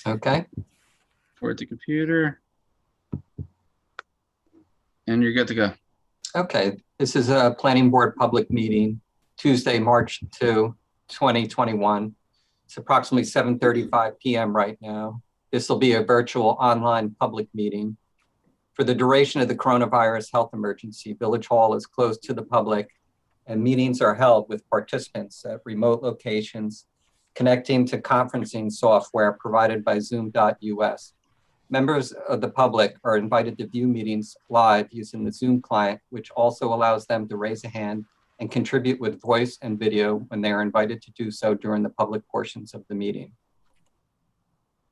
Okay. Forward the computer. And you're good to go. Okay. This is a planning board public meeting, Tuesday, March 2, 2021. It's approximately 7:35 p.m. right now. This will be a virtual online public meeting. For the duration of the coronavirus health emergency, Village Hall is closed to the public and meetings are held with participants at remote locations connecting to conferencing software provided by Zoom.us. Members of the public are invited to view meetings live using the Zoom client, which also allows them to raise a hand and contribute with voice and video when they are invited to do so during the public portions of the meeting.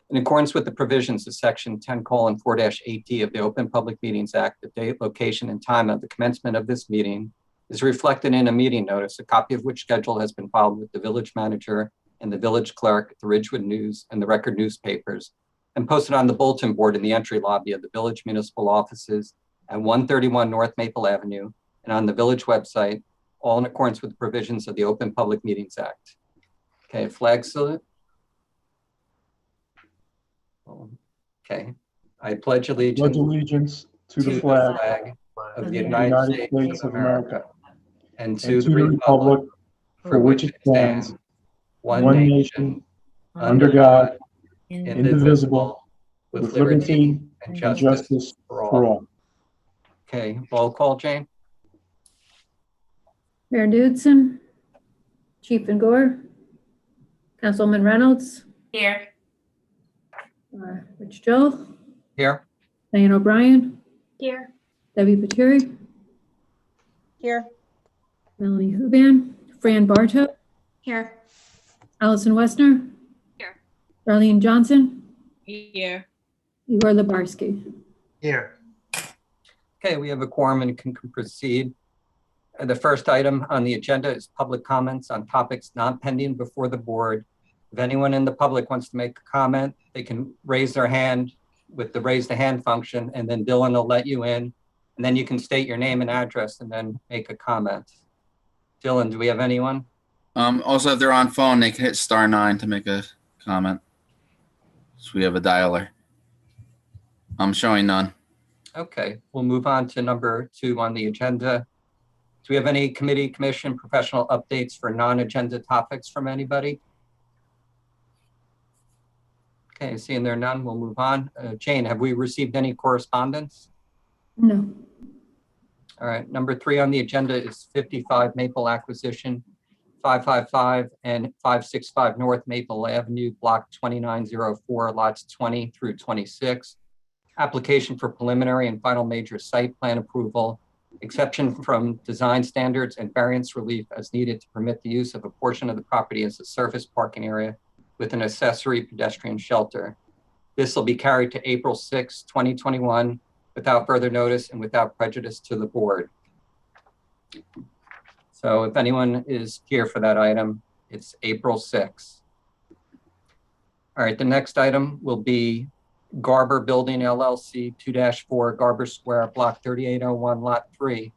In accordance with the provisions of section 10:4-8D of the Open Public Meetings Act, the date, location, and time of the commencement of this meeting is reflected in a meeting notice, a copy of which schedule has been filed with the village manager and the village clerk, the Ridgewood News, and the Record newspapers, and posted on the bulletin board in the entry lobby of the village municipal offices at 131 North Maple Avenue and on the village website, all in accordance with the provisions of the Open Public Meetings Act. Okay, flag salute. Okay, I pledge allegiance to the flag of the United States of America and to the republic for which it stands, one nation, under God, indivisible, with liberty and justice for all. Okay, roll call, Jane. Mayor Knudsen, Chief and Gore, Councilman Reynolds, Here. Rich Joel, Here. Diane O'Brien, Here. Debbie Pateri, Here. Melanie Huban, Fran Bartow, Here. Allison Westner, Here. Darlene Johnson, Here. Igor Labarsky. Here. Okay, we have a quorum and can proceed. The first item on the agenda is public comments on topics not pending before the board. If anyone in the public wants to make a comment, they can raise their hand with the raise the hand function, and then Dylan will let you in, and then you can state your name and address and then make a comment. Dylan, do we have anyone? Also, if they're on phone, they can hit *9 to make a comment. So we have a dialer. I'm showing none. Okay, we'll move on to number 2 on the agenda. Do we have any committee, commission, professional updates for non-agenda topics from anybody? Okay, seeing there are none, we'll move on. Jane, have we received any correspondence? No. All right, number 3 on the agenda is 55 Maple Acquisition, 555 and 565 North Maple Avenue, block 2904, lots 20 through 26. Application for preliminary and final major site plan approval, exception from design standards and variance relief as needed to permit the use of a portion of the property as a surface parking area with an accessory pedestrian shelter. This will be carried to April 6, 2021, without further notice and without prejudice to the board. So if anyone is here for that item, it's April 6. All right, the next item will be Garber Building LLC 2-4 Garber Square, block 3801, lot 3.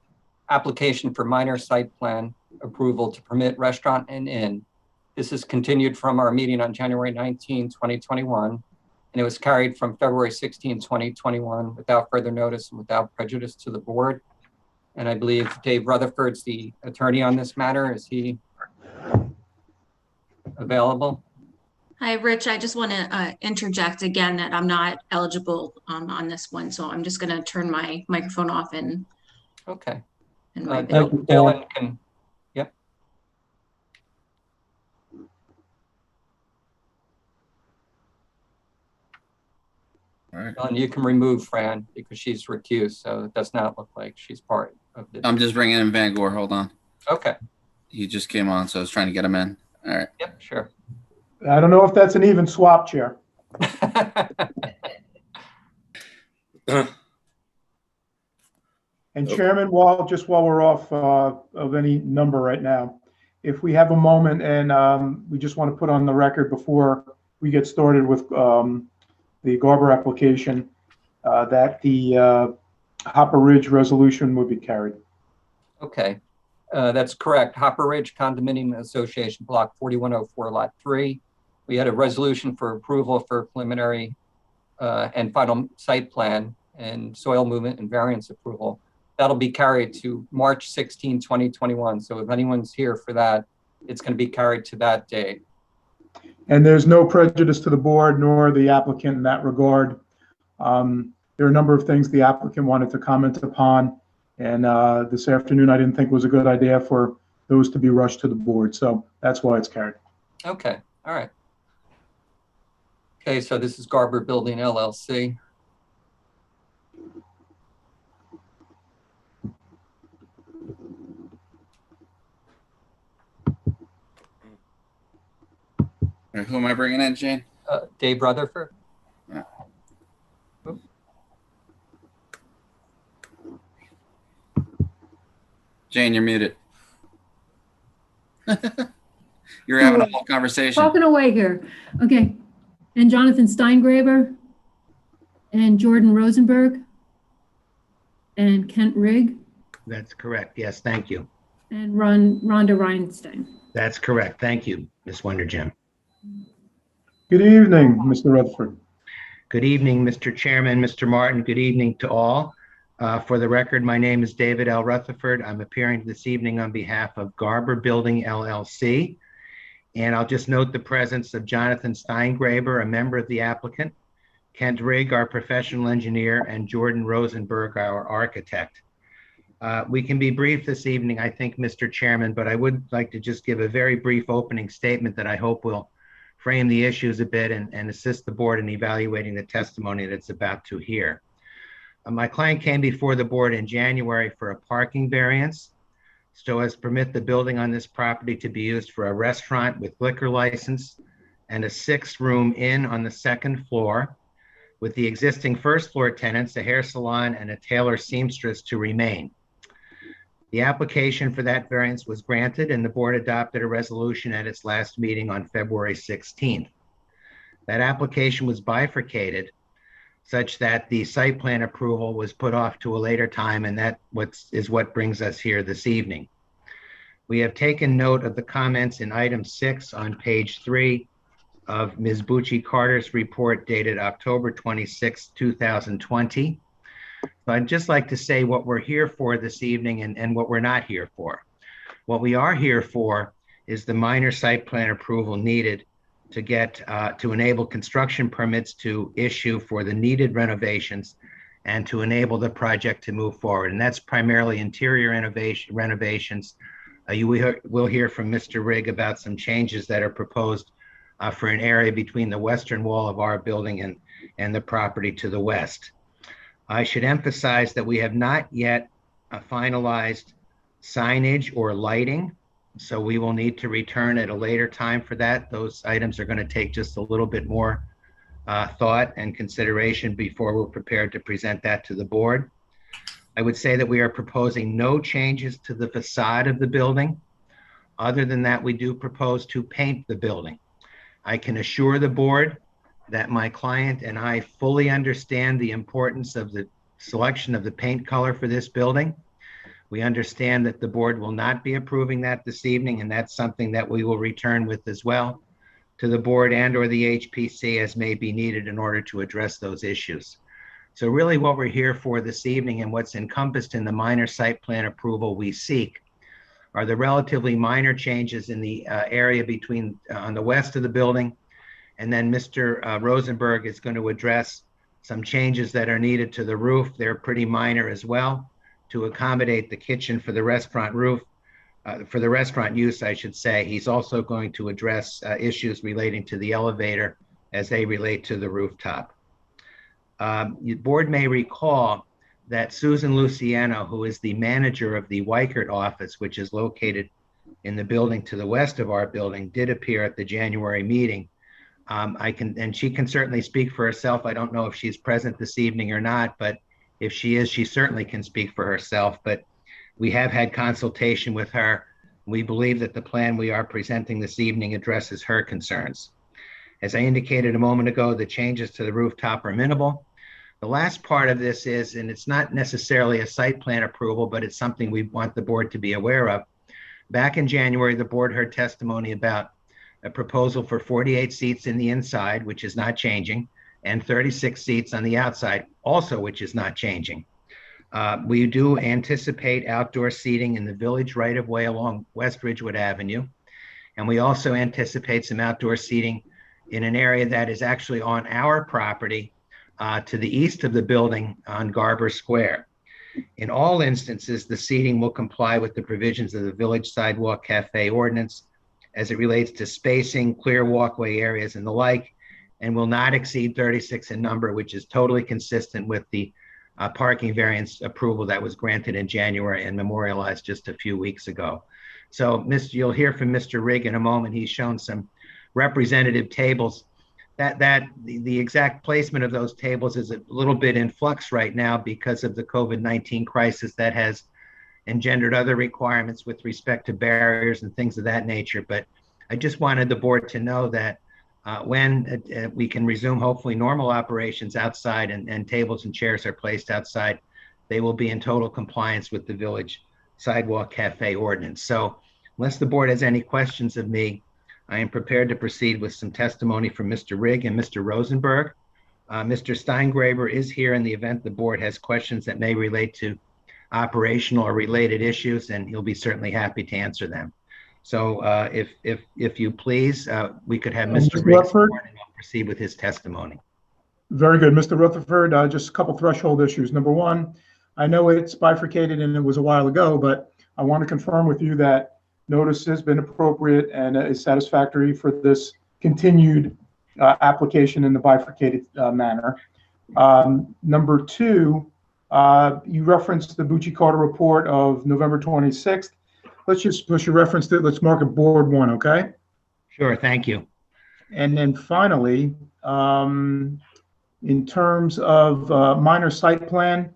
Application for minor site plan approval to permit restaurant and inn. This is continued from our meeting on January 19, 2021, and it was carried from February 16, 2021, without further notice and without prejudice to the board. And I believe Dave Rutherford's the attorney on this matter. Is he available? Hi, Rich. I just want to interject again that I'm not eligible on this one, so I'm just going to turn my microphone off and. Okay. And my Dylan can. Yep. All right. Dylan, you can remove Fran because she's recused, so it does not look like she's part of the. I'm just bringing in Van Gore. Hold on. Okay. He just came on, so I was trying to get him in. All right. Yep. Sure. I don't know if that's an even swap, Chair. And Chairman, while we're off of any number right now, if we have a moment and we just want to put on the record before we get started with the Garber application, that the Hopper Ridge resolution would be carried. Okay. That's correct. Hopper Ridge Condominium Association, Block 4104, Lot 3. We had a resolution for approval for preliminary and final site plan and soil movement and variance approval. That'll be carried to March 16, 2021. So if anyone's here for that, it's going to be carried to that date. And there's no prejudice to the board nor the applicant in that regard. There are a number of things the applicant wanted to comment upon, and this afternoon I didn't think was a good idea for those to be rushed to the board. So that's why it's carried. Okay, all right. Okay, so this is Garber Building LLC. All right, who am I bringing in, Jane? Dave Rutherford. Yeah. Oop. Jane, you're muted. You're having a whole conversation. Talking away here. Okay. And Jonathan Steingraber and Jordan Rosenberg and Kent Rigg That's correct. Yes, thank you. and Rhonda Reinstein. That's correct. Thank you, Ms. Wonder Jim. Good evening, Mr. Rutherford. Good evening, Mr. Chairman, Mr. Martin. Good evening to all. For the record, my name is David L. Rutherford. I'm appearing this evening on behalf of Garber Building LLC. And I'll just note the presence of Jonathan Steingraber, a member of the applicant, Kent Rigg, our professional engineer, and Jordan Rosenberg, our architect. We can be brief this evening, I think, Mr. Chairman, but I would like to just give a very brief opening statement that I hope will frame the issues a bit and assist the board in evaluating the testimony that it's about to hear. My client came before the board in January for a parking variance so as to permit the building on this property to be used for a restaurant with liquor license and a 6-room inn on the 2nd floor, with the existing 1st floor tenants, a hair salon and a tailor seamstress, to remain. The application for that variance was granted and the board adopted a resolution at its last meeting on February 16th. That application was bifurcated such that the site plan approval was put off to a later time, and that is what brings us here this evening. We have taken note of the comments in item 6 on page 3 of Ms. Bucci Carter's report dated October 26, 2020. But I'd just like to say what we're here for this evening and what we're not here for. What we are here for is the minor site plan approval needed to get to enable construction permits to issue for the needed renovations and to enable the project to move forward. And that's primarily interior renovations. You will hear from Mr. Rigg about some changes that are proposed for an area between the western wall of our building and the property to the west. I should emphasize that we have not yet finalized signage or lighting, so we will need to return at a later time for that. Those items are going to take just a little bit more thought and consideration before we're prepared to present that to the board. I would say that we are proposing no changes to the facade of the building. Other than that, we do propose to paint the building. I can assure the board that my client and I fully understand the importance of the selection of the paint color for this building. We understand that the board will not be approving that this evening, and that's something that we will return with as well to the board and or the HPC as may be needed in order to address those issues. So really what we're here for this evening and what's encompassed in the minor site plan approval we seek are the relatively minor changes in the area between on the west of the building. And then Mr. Rosenberg is going to address some changes that are needed to the roof. They're pretty minor as well to accommodate the kitchen for the restaurant roof, for the restaurant use, I should say. He's also going to address issues relating to the elevator as they relate to the rooftop. The board may recall that Susan Luciano, who is the manager of the Hvac office, which is located in the building to the west of our building, did appear at the January meeting. And she can certainly speak for herself. I don't know if she's present this evening or not, but if she is, she certainly can speak for herself. But we have had consultation with her. We believe that the plan we are presenting this evening addresses her concerns. As I indicated a moment ago, the changes to the rooftop are minimal. The last part of this is, and it's not necessarily a site plan approval, but it's something we want the board to be aware of. Back in January, the board heard testimony about a proposal for 48 seats in the inside, which is not changing, and 36 seats on the outside, also which is not changing. We do anticipate outdoor seating in the village right-of-way along West Ridgewood Avenue. And we also anticipate some outdoor seating in an area that is actually on our property to the east of the building on Garber Square. In all instances, the seating will comply with the provisions of the Village Sidewalk Cafe Ordinance as it relates to spacing, clear walkway areas, and the like, and will not exceed 36 in number, which is totally consistent with the parking variance approval that was granted in January and memorialized just a few weeks ago. So you'll hear from Mr. Rigg in a moment. He's shown some representative tables. The exact placement of those tables is a little bit in flux right now because of the COVID-19 crisis that has engendered other requirements with respect to barriers and things of that nature. But I just wanted the board to know that when we can resume hopefully normal operations outside and tables and chairs are placed outside, they will be in total compliance with the Village Sidewalk Cafe Ordinance. So unless the board has any questions of me, I am prepared to proceed with some testimony from Mr. Rigg and Mr. Rosenberg. Mr. Steingraber is here in the event the board has questions that may relate to operational or related issues, and he'll be certainly happy to answer them. So if you please, we could have Mr. Rigg sworn and I'll proceed with his testimony. Very good. Mr. Rutherford, just a couple threshold issues. Number one, I know it's bifurcated and it was a while ago, but I want to confirm with you that notice has been appropriate and is satisfactory for this continued application in the bifurcated manner. Number two, you referenced the Bucci-Carter report of November 26th. Let's just push your reference to it. Let's mark it board one, okay? Sure, thank you. And then finally, in terms of minor site plan,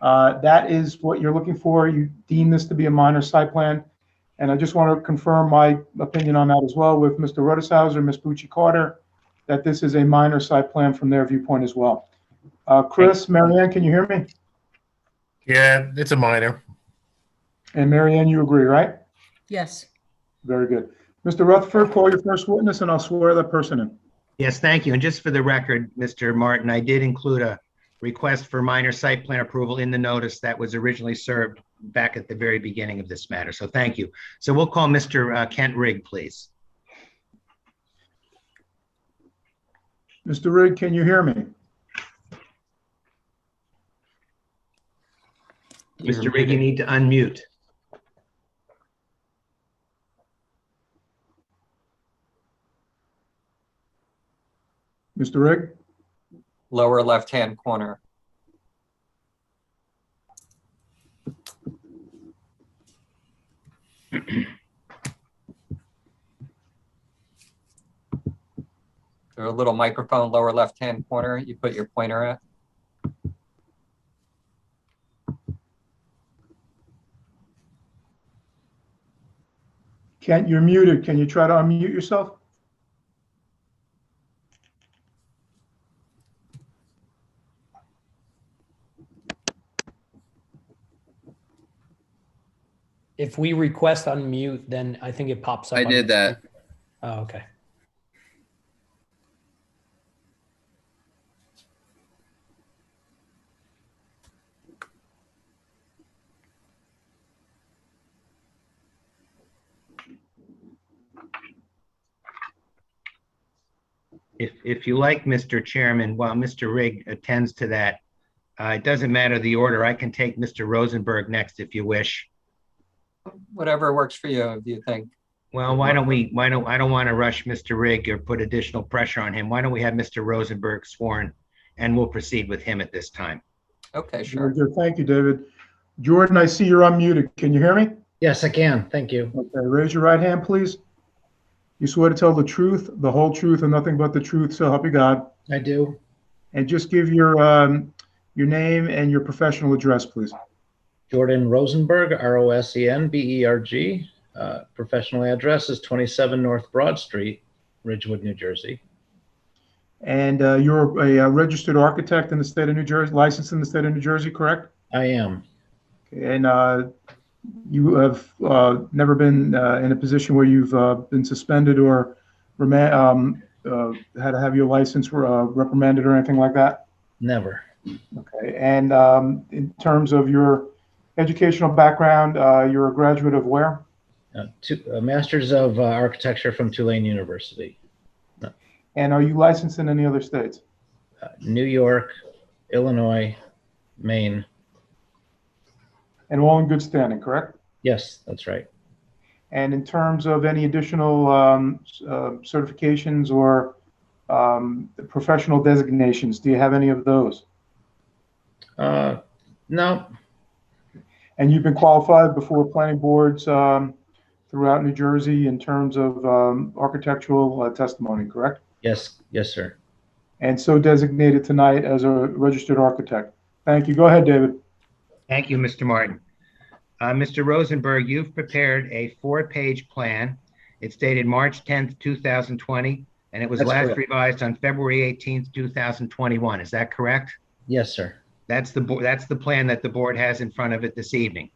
that is what you're looking for. You deem this to be a minor site plan. And I just want to confirm my opinion on that as well with Mr. Rudishauser, Ms. Bucci-Carter, that this is a minor site plan from their viewpoint as well. Chris, Marianne, can you hear me? Yeah, it's a minor. And Marianne, you agree, right? Yes. Very good. Mr. Rutherford, call your first witness and I'll swear that person in. Yes, thank you. And just for the record, Mr. Martin, I did include a request for minor site plan approval in the notice that was originally served back at the very beginning of this matter. So thank you. So we'll call Mr. Kent Rigg, please. Mr. Rigg, can you hear me? Mr. Rigg, you need to unmute. Mr. Rigg? Lower left-hand corner. There's a little microphone, lower left-hand corner, you put your pointer at. Kent, you're muted. Can you try to unmute yourself? If we request unmute, then I think it pops up. I did that. Oh, okay. If you like, Mr. Chairman, while Mr. Rigg attends to that, it doesn't matter the order. I can take Mr. Rosenberg next if you wish. Whatever works for you, do you think? Well, I don't want to rush Mr. Rigg or put additional pressure on him. Why don't we have Mr. Rosenberg sworn and we'll proceed with him at this time. Okay, sure. Very good. Thank you, David. Jordan, I see you're unmuted. Can you hear me? Yes, I can. Thank you. Okay, raise your right hand, please. You swear to tell the truth, the whole truth, and nothing but the truth, so help you God. I do. And just give your name and your professional address, please. Jordan Rosenberg, Rosenberg. Professional address is 27 North Broad Street, Ridgewood, New Jersey. And you're a registered architect in the state of New Jersey, licensed in the state of New Jersey, correct? I am. And You have never been in a position where you've been suspended or had to have your license reprimanded or anything like that? Never. Okay. And in terms of your educational background, you're a graduate of where? A Master's of Architecture from Tulane University. And are you licensed in any other states? New York, Illinois, Maine. And all in good standing, correct? Yes, that's right. And in terms of any additional certifications or professional designations, do you have any of those? No. And you've been qualified before planning boards throughout New Jersey in terms of architectural testimony, correct? Yes, yes, sir. And so designated tonight as a registered architect. Thank you. Go ahead, David. Thank you, Mr. Martin. Mr. Rosenberg, you've prepared a 4-page plan. It's dated March 10th, 2020, and it was That's last correct. revised on February 18th, 2021. Is that correct? Yes, sir. That's the plan that the board has in front of it this evening.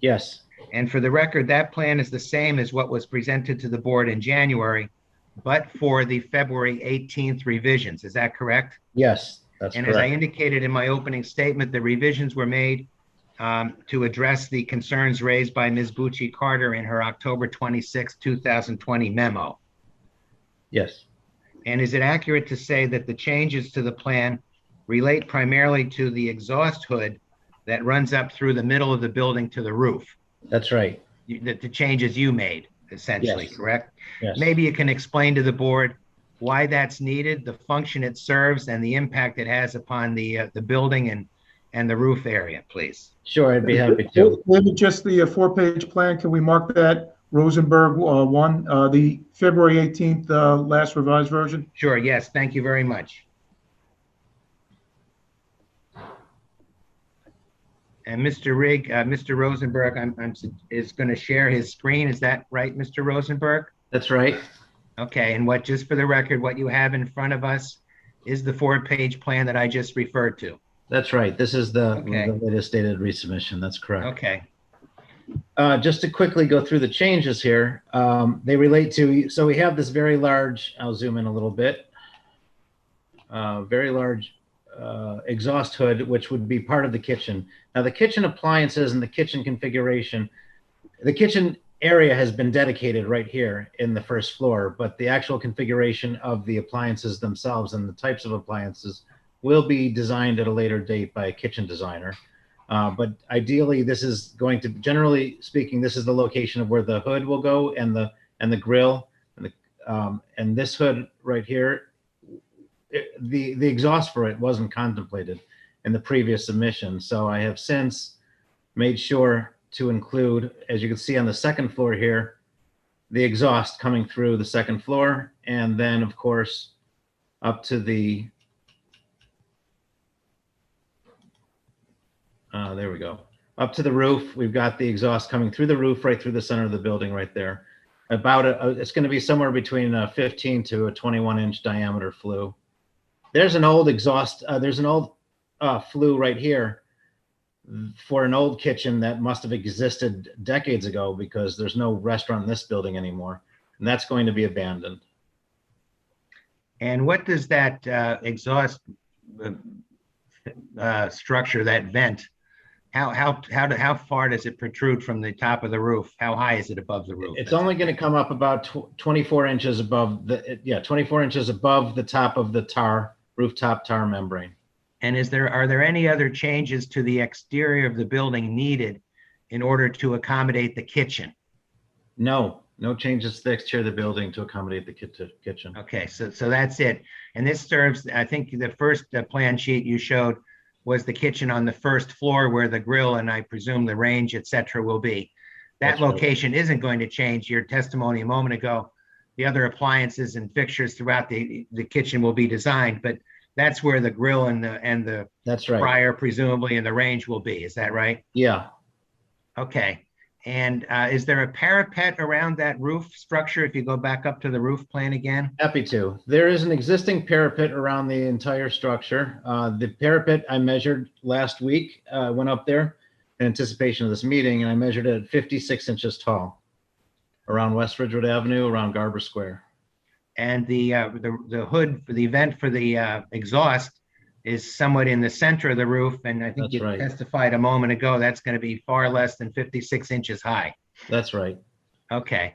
Yes. And for the record, that plan is the same as what was presented to the board in January, but for the February 18th revisions. Is that correct? Yes, that's And correct. as I indicated in my opening statement, the revisions were made to address the concerns raised by Ms. Bucci Carter in her October 26, 2020 memo. Yes. And is it accurate to say that the changes to the plan relate primarily to the exhaust hood that runs up through the middle of the building to the roof? That's right. The changes you made, essentially, Yes. correct? Yes. Maybe you can explain to the board why that's needed, the function it serves, and the impact it has upon the building and the roof area, please. Sure, I'd be happy to. David, just the 4-page plan, can we mark that Rosenberg 1, the February 18th last revised version? Sure, yes, thank you very much. And Mr. Rosenberg, is going to share his screen. Is that right, Mr. Rosenberg? That's right. Okay, and just for the record, what you have in front of us is the 4-page plan that I just referred to. That's right. This is the Okay. latest dated resubmission. That's correct. Okay, Just to quickly go through the changes here, they relate to, so we have this very large, I'll zoom in a little bit, very large exhaust hood, which would be part of the kitchen. Now, the kitchen appliances and the kitchen configuration, the kitchen area has been dedicated right here in the first floor, but the actual configuration of the appliances themselves and the types of appliances will be designed at a later date by a kitchen designer. But ideally, this is going to, generally speaking, this is the location of where the hood will go and the grill, and this hood right here. The exhaust for it wasn't contemplated in the previous submission, so I have since made sure to include, as you can see on the second floor here, the exhaust coming through the second floor, and then of course up to the there we go. Up to the roof, we've got the exhaust coming through the roof, right through the center of the building right there. It's going to be somewhere between a 15 to a 21-inch diameter flue. There's an old exhaust, there's an old flue right here for an old kitchen that must have existed decades ago because there's no restaurant in this building anymore. And that's going to be abandoned. and what does that exhaust structure, that vent, how far does it protrude from the top of the roof? How high is it above the roof? It's only going to come up about 24 inches above 24 inches above the top of the rooftop tar membrane. And are there any other changes to the exterior of the building needed in order to accommodate the kitchen? No changes to the exterior of the building to accommodate the kitchen. Okay, so that's it. And this serves, I think the first plan sheet you showed was the kitchen on the first floor where the grill and I presume the range, et cetera, will be. That That's right. location isn't going to change. Your testimony a moment ago, the other appliances and fixtures throughout the kitchen will be designed, but that's where the grill and the That's right. fryer presumably and the range will be. Is that right? Yeah. Okay. And is there a parapet around that roof structure if you go back up to the roof plan again? Happy to. There is an existing parapet around the entire structure. The parapet I measured last week, went up there, in anticipation of this meeting, and I measured it at 56 inches tall around West Ridgewood Avenue, around Garber Square. And the hood for the vent for the exhaust is somewhat in the center of the roof, and I think That's you right. testified a moment ago that's going to be far less than 56 inches high. That's right. Okay.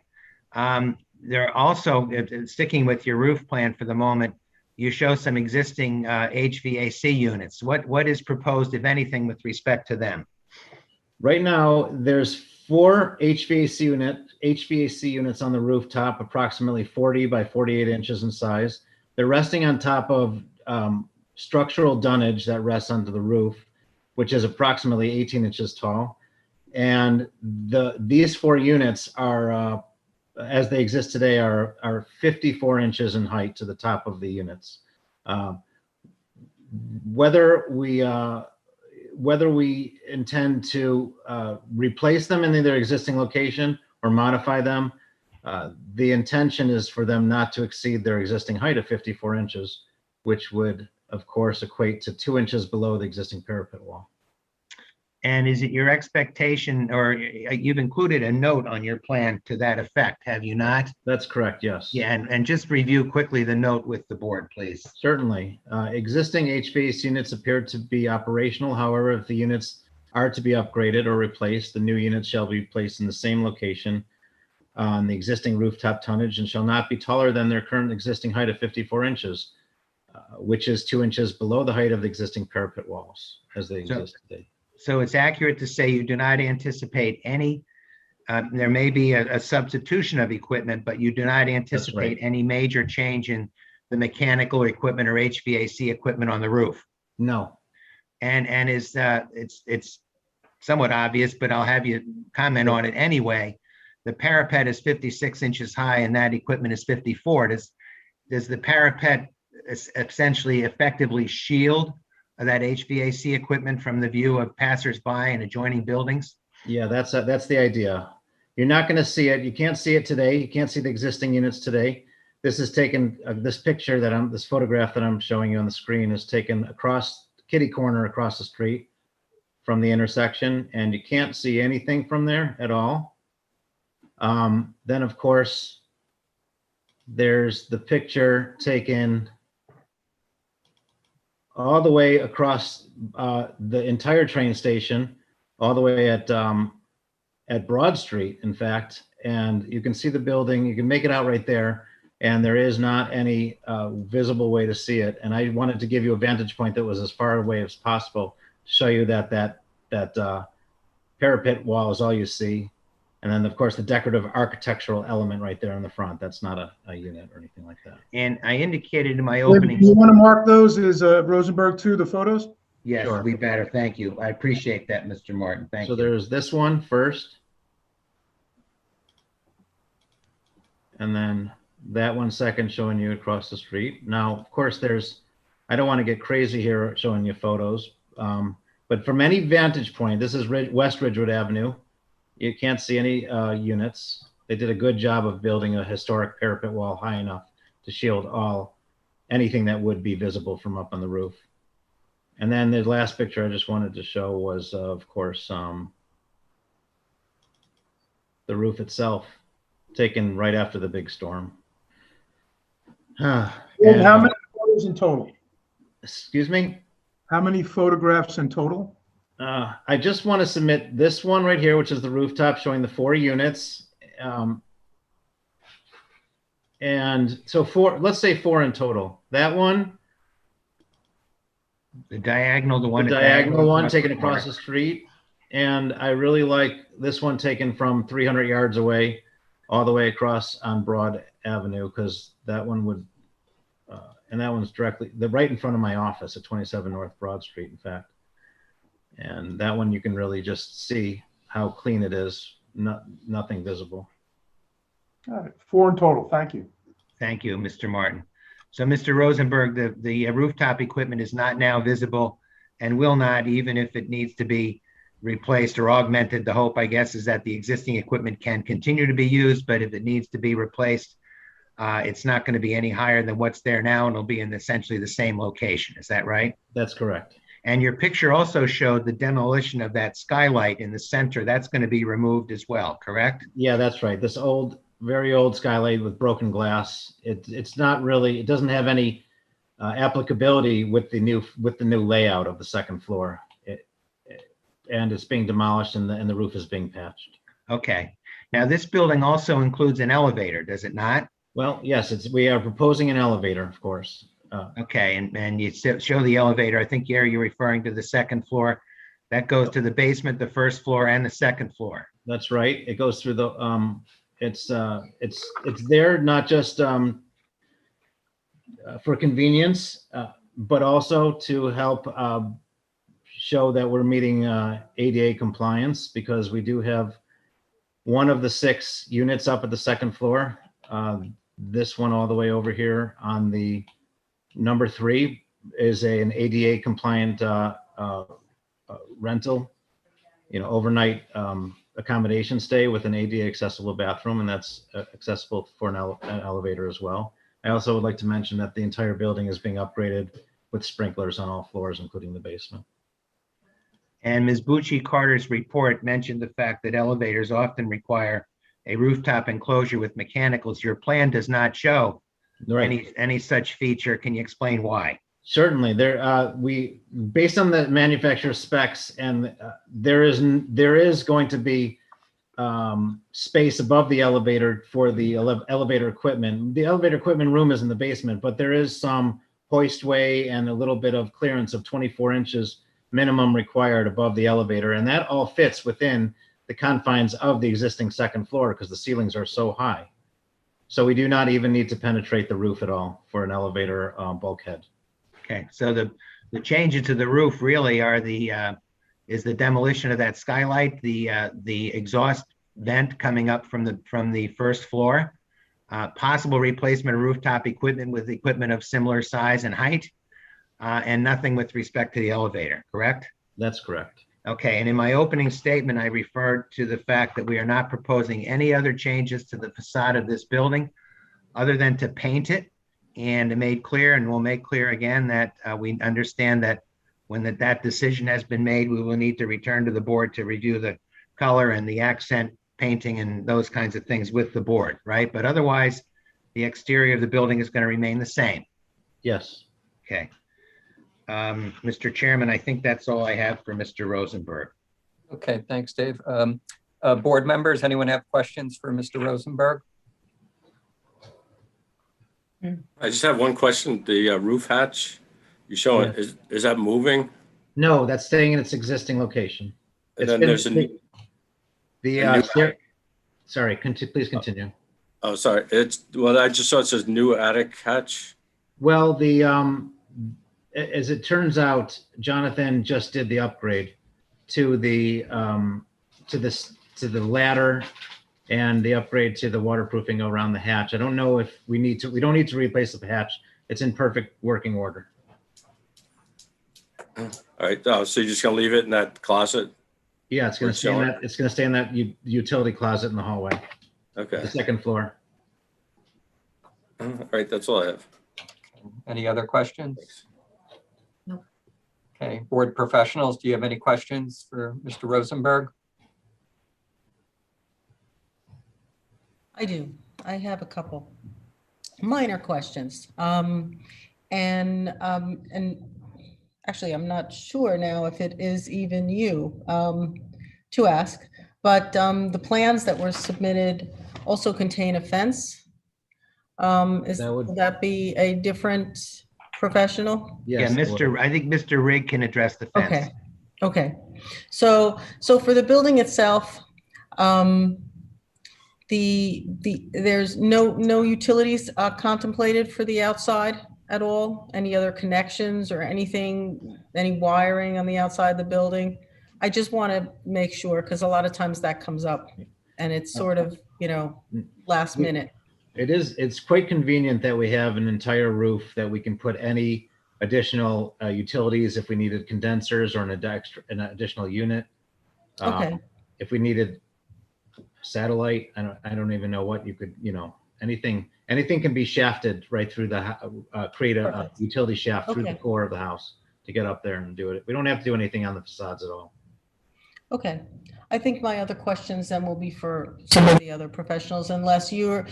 There are also, sticking with your roof plan for the moment, you show some existing HVAC units. What is proposed, if anything, with respect to them? Right now, there's 4 HVAC units on the rooftop, approximately 40 by 48 inches in size. They're resting on top of structural dunnage that rests onto the roof, which is approximately 18 inches tall. And these 4 units are, as they exist today, are 54 inches in height to the top of the units. Whether we intend to replace them in their existing location or modify them, the intention is for them not to exceed their existing height of 54 inches, which would, of course, equate to 2 inches below the existing parapet wall. And is it your expectation, or you've included a note on your plan to that effect, have you not? That's correct, yes. Yeah, and just review quickly the note with the board, please. Certainly. Existing HVAC units appear to be operational. However, if the units are to be upgraded or replaced, the new units shall be placed in the same location on the existing rooftop tonnage and shall not be taller than their current existing height of 54 inches, which is 2 inches below the height of the existing parapet walls as they exist today. So it's accurate to say you do not anticipate any, there may be a substitution of equipment, but you do not anticipate any major change in the mechanical equipment or HVAC equipment on the roof. No. And is it's somewhat obvious, but I'll have you comment on it anyway. The parapet is 56 inches high and that equipment is 54. Does the parapet essentially effectively shield that HVAC equipment from the view of passersby and adjoining buildings? Yeah, that's the idea. You're not going to see it. You can't see it today. You can't see the existing units today. This is taken, this picture this photograph that I'm showing you on the screen is taken across kitty corner across the street from the intersection, and you can't see anything from there at all. Then, of course, there's the picture taken all the way across the entire train station, all the way at Broad Street, in fact, and you can see the building. You can make it out right there, and there is not any visible way to see it. And I wanted to give you a vantage point that was as far away as possible to show you that parapet wall is all you see. And then, of course, the decorative architectural element right there in the front. That's not a unit or anything like that. And I indicated in my Do opening. you want to mark those as Rosenberg too, the photos? Yes, Sure. we better. Thank you. I appreciate that, Mr. Martin. Thank So you. there's this one first. And then that one second showing you across the street. Now, of course, I don't want to get crazy here showing you photos, but from any vantage point, this is West Ridgewood Avenue. You can't see any units. They did a good job of building a historic parapet wall high enough to shield anything that would be visible from up on the roof. And then the last picture I just wanted to show was, of course, the roof itself, taken right after the big storm. And how many photos in total? Excuse me? How many photographs in total? I just want to submit this one right here, which is the rooftop showing the 4 units. And so let's say 4 in total. That one, The diagonal, the one. the diagonal one taken across the street. And I really like this one taken from 300 yards away all the way across on Broad Avenue, because that one would, and that one's directly, right in front of my office at 27 North Broad Street, in fact. And that one you can really just see how clean it is, nothing visible. All right, 4 in total. Thank you. Thank you, Mr. Martin. So, Mr. Rosenberg, the rooftop equipment is not now visible and will not, even if it needs to be replaced or augmented. The hope, I guess, is that the existing equipment can continue to be used, but if it needs to be replaced, it's not going to be any higher than what's there now, and it'll be in essentially the same location. Is that right? That's correct. And your picture also showed the demolition of that skylight in the center. That's going to be removed as well, correct? Yeah, that's right. This old, very old skylight with broken glass. It's not really, it doesn't have any applicability with the new layout of the second floor. And it's being demolished and the roof is being patched. Okay. Now this building also includes an elevator, does it not? Well, yes, we are proposing an elevator, of course. Okay, and you show the elevator. I think, Gary, you're referring to the second floor. That goes to the basement, the first floor, and the second floor. That's right. It goes through the it's there not just for convenience, but also to help show that we're meeting ADA compliance, because we do have one of the 6 units up at the second floor. This one all the way over here on the number 3 is an ADA compliant rental, overnight accommodation stay with an ADA accessible bathroom, and that's accessible for an elevator as well. I also would like to mention that the entire building is being upgraded with sprinklers on all floors, including the basement. And Ms. Bucci-Carter's report mentioned the fact that elevators often require a rooftop enclosure with mechanicals. Your plan does not show any such feature. Can you explain why? Certainly. Based on the manufacturer's specs, and there is going to be space above the elevator for the elevator equipment. The elevator equipment room is in the basement, but there is some hoistway and a little bit of clearance of 24 inches minimum required above the elevator, and that all fits within the confines of the existing second floor because the ceilings are so high. So we do not even need to penetrate the roof at all for an elevator bulkhead. Okay, so the changes to the roof really are is the demolition of that skylight, the exhaust vent coming up from the first floor, possible replacement of rooftop equipment with equipment of similar size and height, and nothing with respect to the elevator, correct? That's correct. Okay, and in my opening statement, I referred to the fact that we are not proposing any other changes to the facade of this building other than to paint it, and made clear, and we'll make clear again that we understand that when that decision has been made, we will need to return to the board to review the color and the accent painting and those kinds of things with the board, right? But otherwise, the exterior of the building is going to remain the same. Yes. Okay. Mr. Chairman, I think that's all I have for Mr. Rosenberg. Okay, thanks, Dave. Board members, anyone have questions for Mr. Rosenberg? I just have one question. The roof hatch you show it, is that moving? No, that's staying in its existing location. And then there's sorry, please continue. Oh, sorry. I just saw it says new attic hatch. Well, as it turns out, Jonathan just did the upgrade to the ladder and the upgrade to the waterproofing around the hatch. I don't know if we don't need to replace the hatch. It's in perfect working order. All right. Oh, so you're just gonna leave it in that closet? Yeah, it's gonna stay in that. It's gonna stay in that utility closet in the hallway. Okay. The second floor. All right. That's all I have. Any other questions? No. Okay, board professionals, do you have any questions for Mr. Rosenberg? I do. I have a couple minor questions. And actually, I'm not sure now if it is even you to ask, but the plans that were submitted also contain a fence. Would that be a different professional? Yes, yeah, I think Mr. Rigg can address the fence. Okay. So for the building itself, there's no utilities contemplated for the outside at all? Any other connections or anything, any wiring on the outside of the building? I just want to make sure, because a lot of times that comes up and it's sort of, last minute. It's quite convenient that we have an entire roof that we can put any additional utilities if we needed condensers or an additional unit. Okay. If we needed satellite, I don't even know what you could, anything can be shafted right through create a utility shaft through the core of the house. to get up there and do it. We don't have to do anything on the facades at all. Okay. I think my other questions then will be for some of the other professionals, unless you're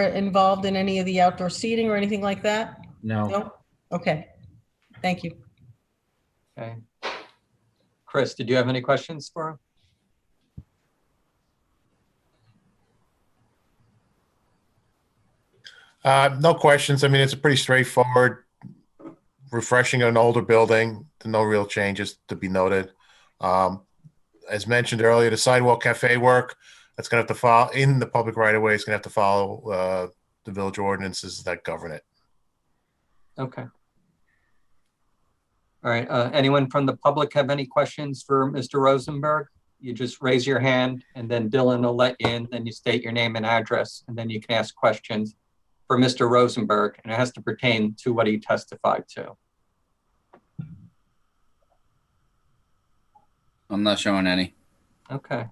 involved in any of the outdoor seating or anything like that? No. No? Okay. Thank you. Okay. Chris, did you have any questions for him? No questions. I mean, it's a pretty straightforward, refreshing an older building. No real changes to be noted. As mentioned earlier, the sidewalk cafe work, that's going to have to follow in the public right of way. It's going to have to follow the village ordinances that govern it. Okay. All right. Anyone from the public have any questions for Mr. Rosenberg? You just raise your hand and then Dylan will let you in. Then you state your name and address, and then you can ask questions for Mr. Rosenberg, and it has to pertain to what he testified to. I'm not showing any. Okay.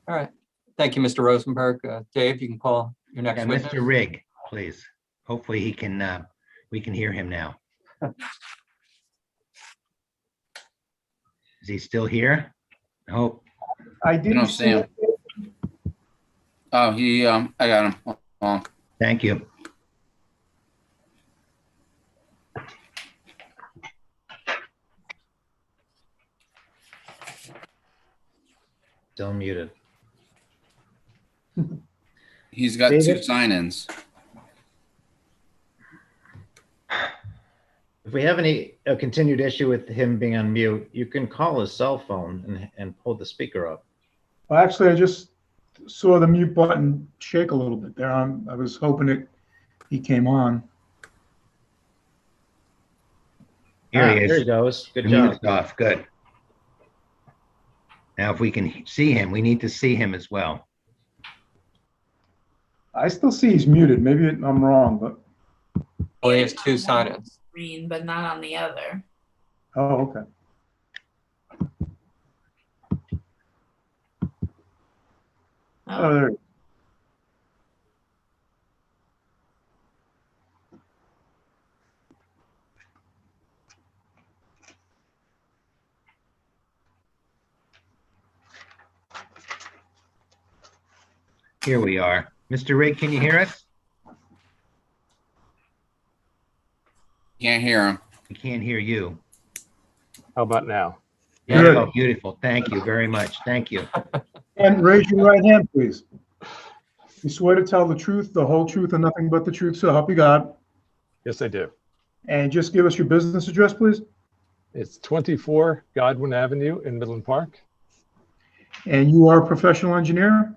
All right. Thank you, Mr. Rosenberg. Dave, you can call your next Yeah, witness. Mr. Rigg, please. Hopefully he can, we can hear him now. Is he still here? I hope. I You didn't don't see see him. it. Oh, I got him. Hold on. Thank you. Still muted. He's got two David? sign-ins. If we have any continued issue with him being on mute, you can call his cell phone and pull the speaker up. Well, actually, I just saw the mute button shake a little bit there. I was hoping he came on. Here he There he is. goes. Good The job. mute's off. Good. Now, if we can see him, we need to see him as well. I still see he's muted. Maybe I'm wrong, but, Oh, he has two sign-ins. Green, but not on the other. oh, okay. Oh, there. Here we are. Mr. Rigg, can you hear us? Can't hear him. We can't hear you. How about now? Yeah, Good. oh, beautiful. Thank you very much. Thank you. And raise your right hand, please. You swear to tell the truth, the whole truth, and nothing but the truth, so help you God. Yes, I do. And just give us your business address, please. It's 24 Godwin Avenue in Midland Park. And you are a professional engineer,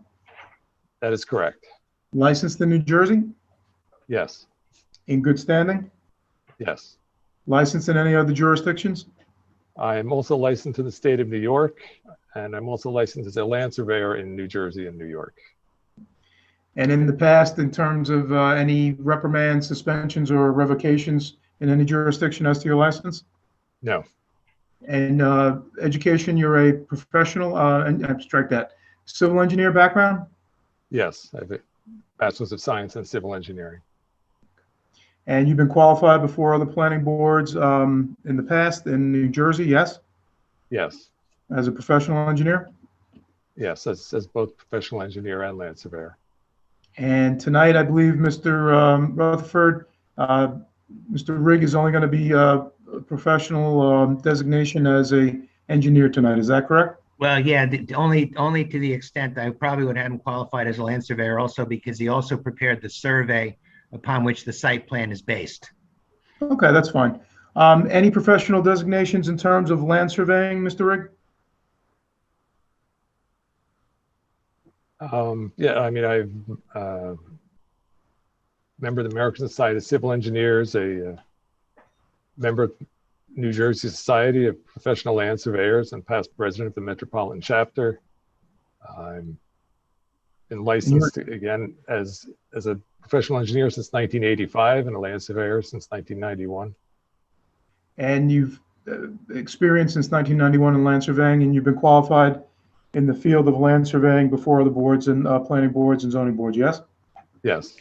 That is correct. licensed in New Jersey, Yes, in good standing, yes. licensed in any other jurisdictions? I am also licensed in the state of New York, and I'm also licensed as a land surveyor in New Jersey and New York. And in the past, in terms of any reprimands, suspensions, or revocations in any jurisdiction as to your license? No, And education, you're a professional, and abstract that, civil engineer background? yes, I have a Bachelor's of Science in Civil Engineering. And you've been qualified before other planning boards in the past in New Jersey, yes? Yes, As a professional engineer? yes, as both professional engineer and land surveyor. And tonight, I believe Mr. Rutherford, Mr. Rigg is only going to be a professional designation as a engineer tonight. Is that correct? Well, yeah, only to the extent I probably would have him qualified as a land surveyor also because he also prepared the survey upon which the site plan is based. Okay, that's fine. Any professional designations in terms of land surveying, Mr. Rigg? Yeah, I mean, I've member of the American Society of Civil Engineers, a member of New Jersey Society of Professional Land Surveyors, and past president of the Metropolitan Chapter. I'm been licensed again as a professional engineer since 1985 and a land surveyor since 1991. And you've experienced since 1991 in land surveying, and you've been qualified in the field of land surveying before other boards and planning boards and zoning boards, yes? Yes,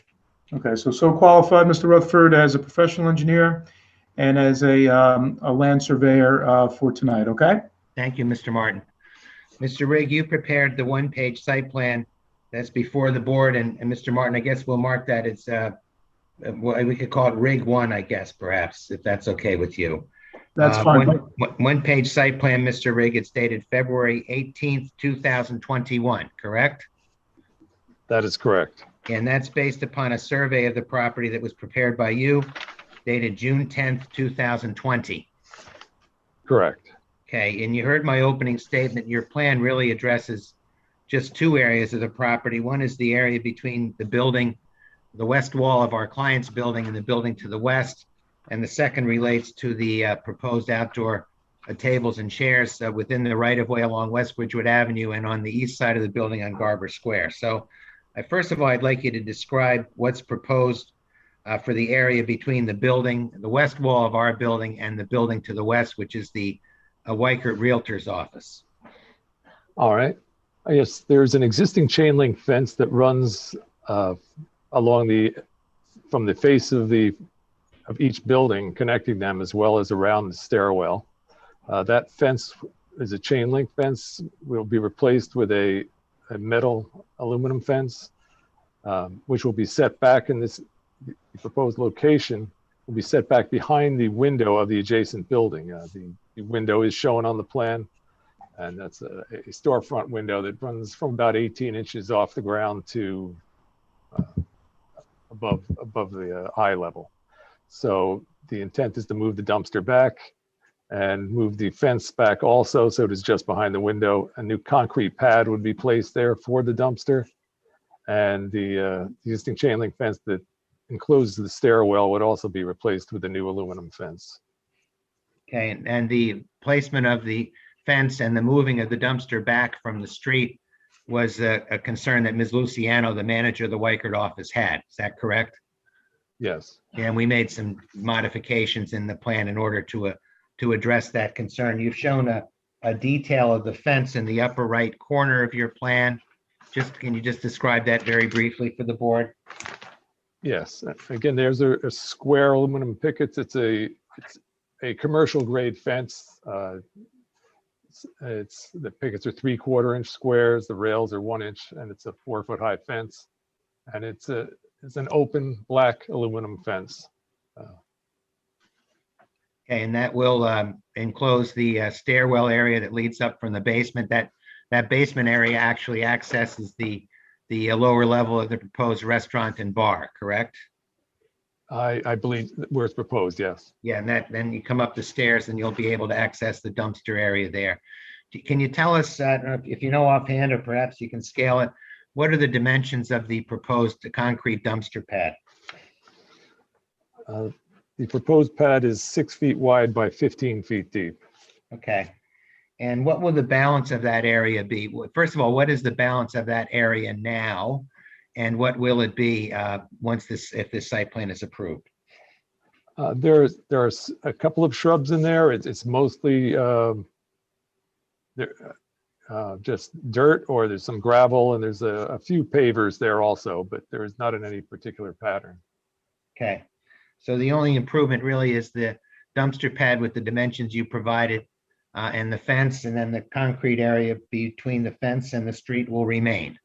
Okay, so qualified, Mr. Rutherford, as a professional engineer, and as a land surveyor for tonight, okay? Thank you, Mr. Martin. Mr. Rigg, you prepared the one-page site plan that's before the board, and Mr. Martin, I guess we'll mark that as, we could call it Rig 1, I guess, perhaps, if that's okay with you. That's fine. One-page site plan, Mr. Rigg, it's dated February 18th, 2021, correct? That is correct. And that's based upon a survey of the property that was prepared by you, dated June 10th, 2020. Correct. Okay, and you heard my opening statement. Your plan really addresses just two areas of the property. One is the area between the building, the west wall of our client's building, and the building to the west. And the second relates to the proposed outdoor tables and chairs within the right-of-way along West Bridgewood Avenue and on the east side of the building on Garber Square. So first of all, I'd like you to describe what's proposed for the area between the building, the west wall of our building, and the building to the west, which is the Hvac Realtor's office. All right. Yes, there's an existing chain link fence that runs along from the face of each building, connecting them as well as around the stairwell. That fence is a chain link fence. Will be replaced with a metal aluminum fence, which will be set back in this proposed location. Will be set back behind the window of the adjacent building. The window is shown on the plan, and that's a storefront window that runs from about 18 inches off the ground to above the eye level. So the intent is to move the dumpster back and move the fence back also, so it is just behind the window. A new concrete pad would be placed there for the dumpster, and the existing chain link fence that encloses the stairwell would also be replaced with a new aluminum fence. Okay, and the placement of the fence and the moving of the dumpster back from the street was a concern that Ms. Luciano, the manager of the Hvac office, had. Is that correct? Yes. And we made some modifications in the plan in order to address that concern. You've shown a detail of the fence in the upper right corner of your plan. Can you just describe that very briefly for the board? Yes. Again, there's a square aluminum pickets. It's a commercial grade fence. The pickets are 3/4 inch squares. The rails are 1 inch, and it's a 4-foot high fence. And it's an open black aluminum fence. Okay, and that will enclose the stairwell area that leads up from the basement. That basement area actually accesses the lower level of the proposed restaurant and bar, correct? I believe where it's proposed, yes. Yeah, and then you come up the stairs and you'll be able to access the dumpster area there. Can you tell us, if you know offhand, or perhaps you can scale it, what are the dimensions of the proposed concrete dumpster pad? The proposed pad is 6 feet wide by 15 feet deep. Okay. And what will the balance of that area be? First of all, what is the balance of that area now? And what will it be if this site plan is approved? There are a couple of shrubs in there. It's mostly just dirt, or there's some gravel, and there's a few pavers there also, but there is not in any particular pattern. Okay. So the only improvement really is the dumpster pad with the dimensions you provided and the fence, and then the concrete area between the fence and the street will remain.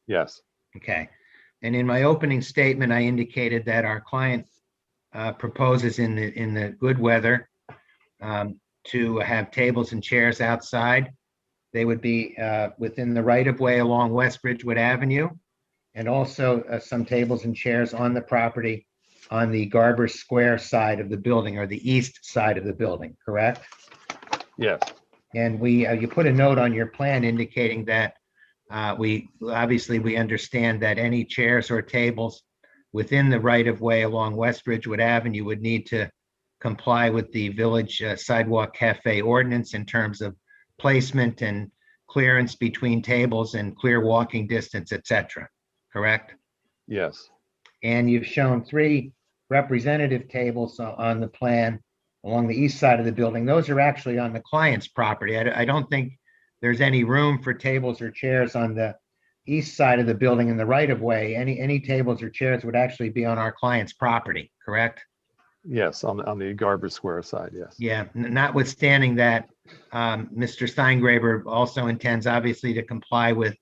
Yes. Okay. And in my opening statement, I indicated that our client proposes in the good weather to have tables and chairs outside. They would be within the right-of-way along West Bridgewood Avenue, and also some tables and chairs on the property on the Garber Square side of the building, or the east side of the building, correct? Yes. And you put a note on your plan indicating that we understand that any chairs or tables within the right-of-way along West Bridgewood Avenue would need to comply with the village sidewalk cafe ordinance in terms of placement and clearance between tables and clear walking distance, etc. Correct? Yes. And you've shown 3 representative tables on the plan along the east side of the building. Those are actually on the client's property. I don't think there's any room for tables or chairs on the east side of the building in the right of way. Any tables or chairs would actually be on our client's property, correct? Yes, on the Garber Square side, yes. Yeah, notwithstanding that, Mr. Steingraber also intends obviously to comply with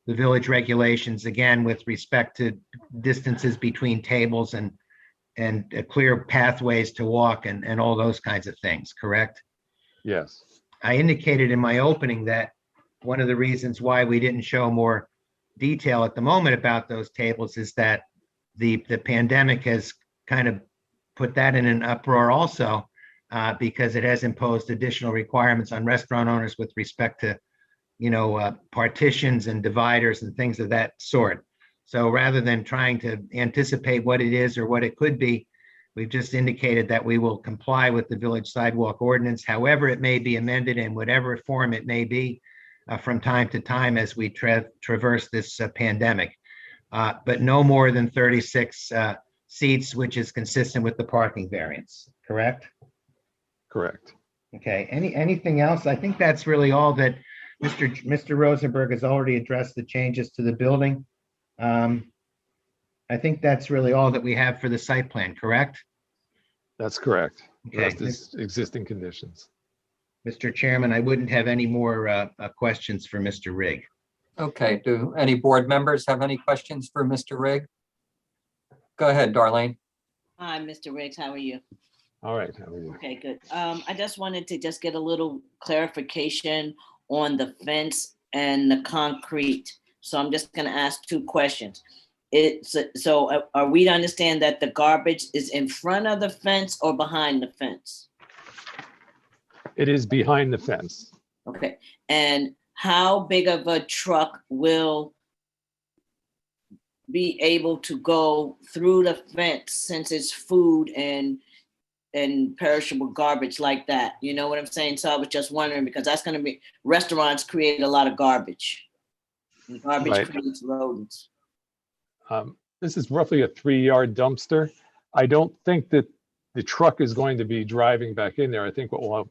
the village regulations, again, with respect to distances between tables and clear pathways to walk and all those kinds of things, correct? Yes. I indicated in my opening that one of the reasons why we didn't show more detail at the moment about those tables is that the pandemic has kind of put that in an uproar also, because it has imposed additional requirements on restaurant owners with respect to, partitions and dividers and things of that sort. So rather than trying to anticipate what it is or what it could be, we've just indicated that we will comply with the village sidewalk ordinance, however it may be amended in whatever form it may be from time to time as we traverse this pandemic. But no more than 36 seats, which is consistent with the parking variance, correct? Correct. Okay, anything else? I think that's really all that Mr. Rosenberg has already addressed the changes to the building. I think that's really all that we have for the site plan, correct? That's correct. The Okay. rest is existing conditions. Mr. Chairman, I wouldn't have any more questions for Mr. Rigg. Okay, do any board members have any questions for Mr. Rigg? Go ahead, Darlene. Hi, Mr. Riggs, how are you? All right, how are you? Okay, good. I just wanted to just get a little clarification on the fence and the concrete. So I'm just gonna ask two questions. Are we to understand that the garbage is in front of the fence or behind the fence? It is behind the fence. Okay, and how big of a truck will be able to go through the fence since it's food and perishable garbage like that? You know what I'm saying? So I was just wondering, because that's gonna be, restaurants create a lot of garbage. And garbage Right. creates rodents. This is roughly a 3-yard dumpster. I don't think that the truck is going to be driving back in there. I think what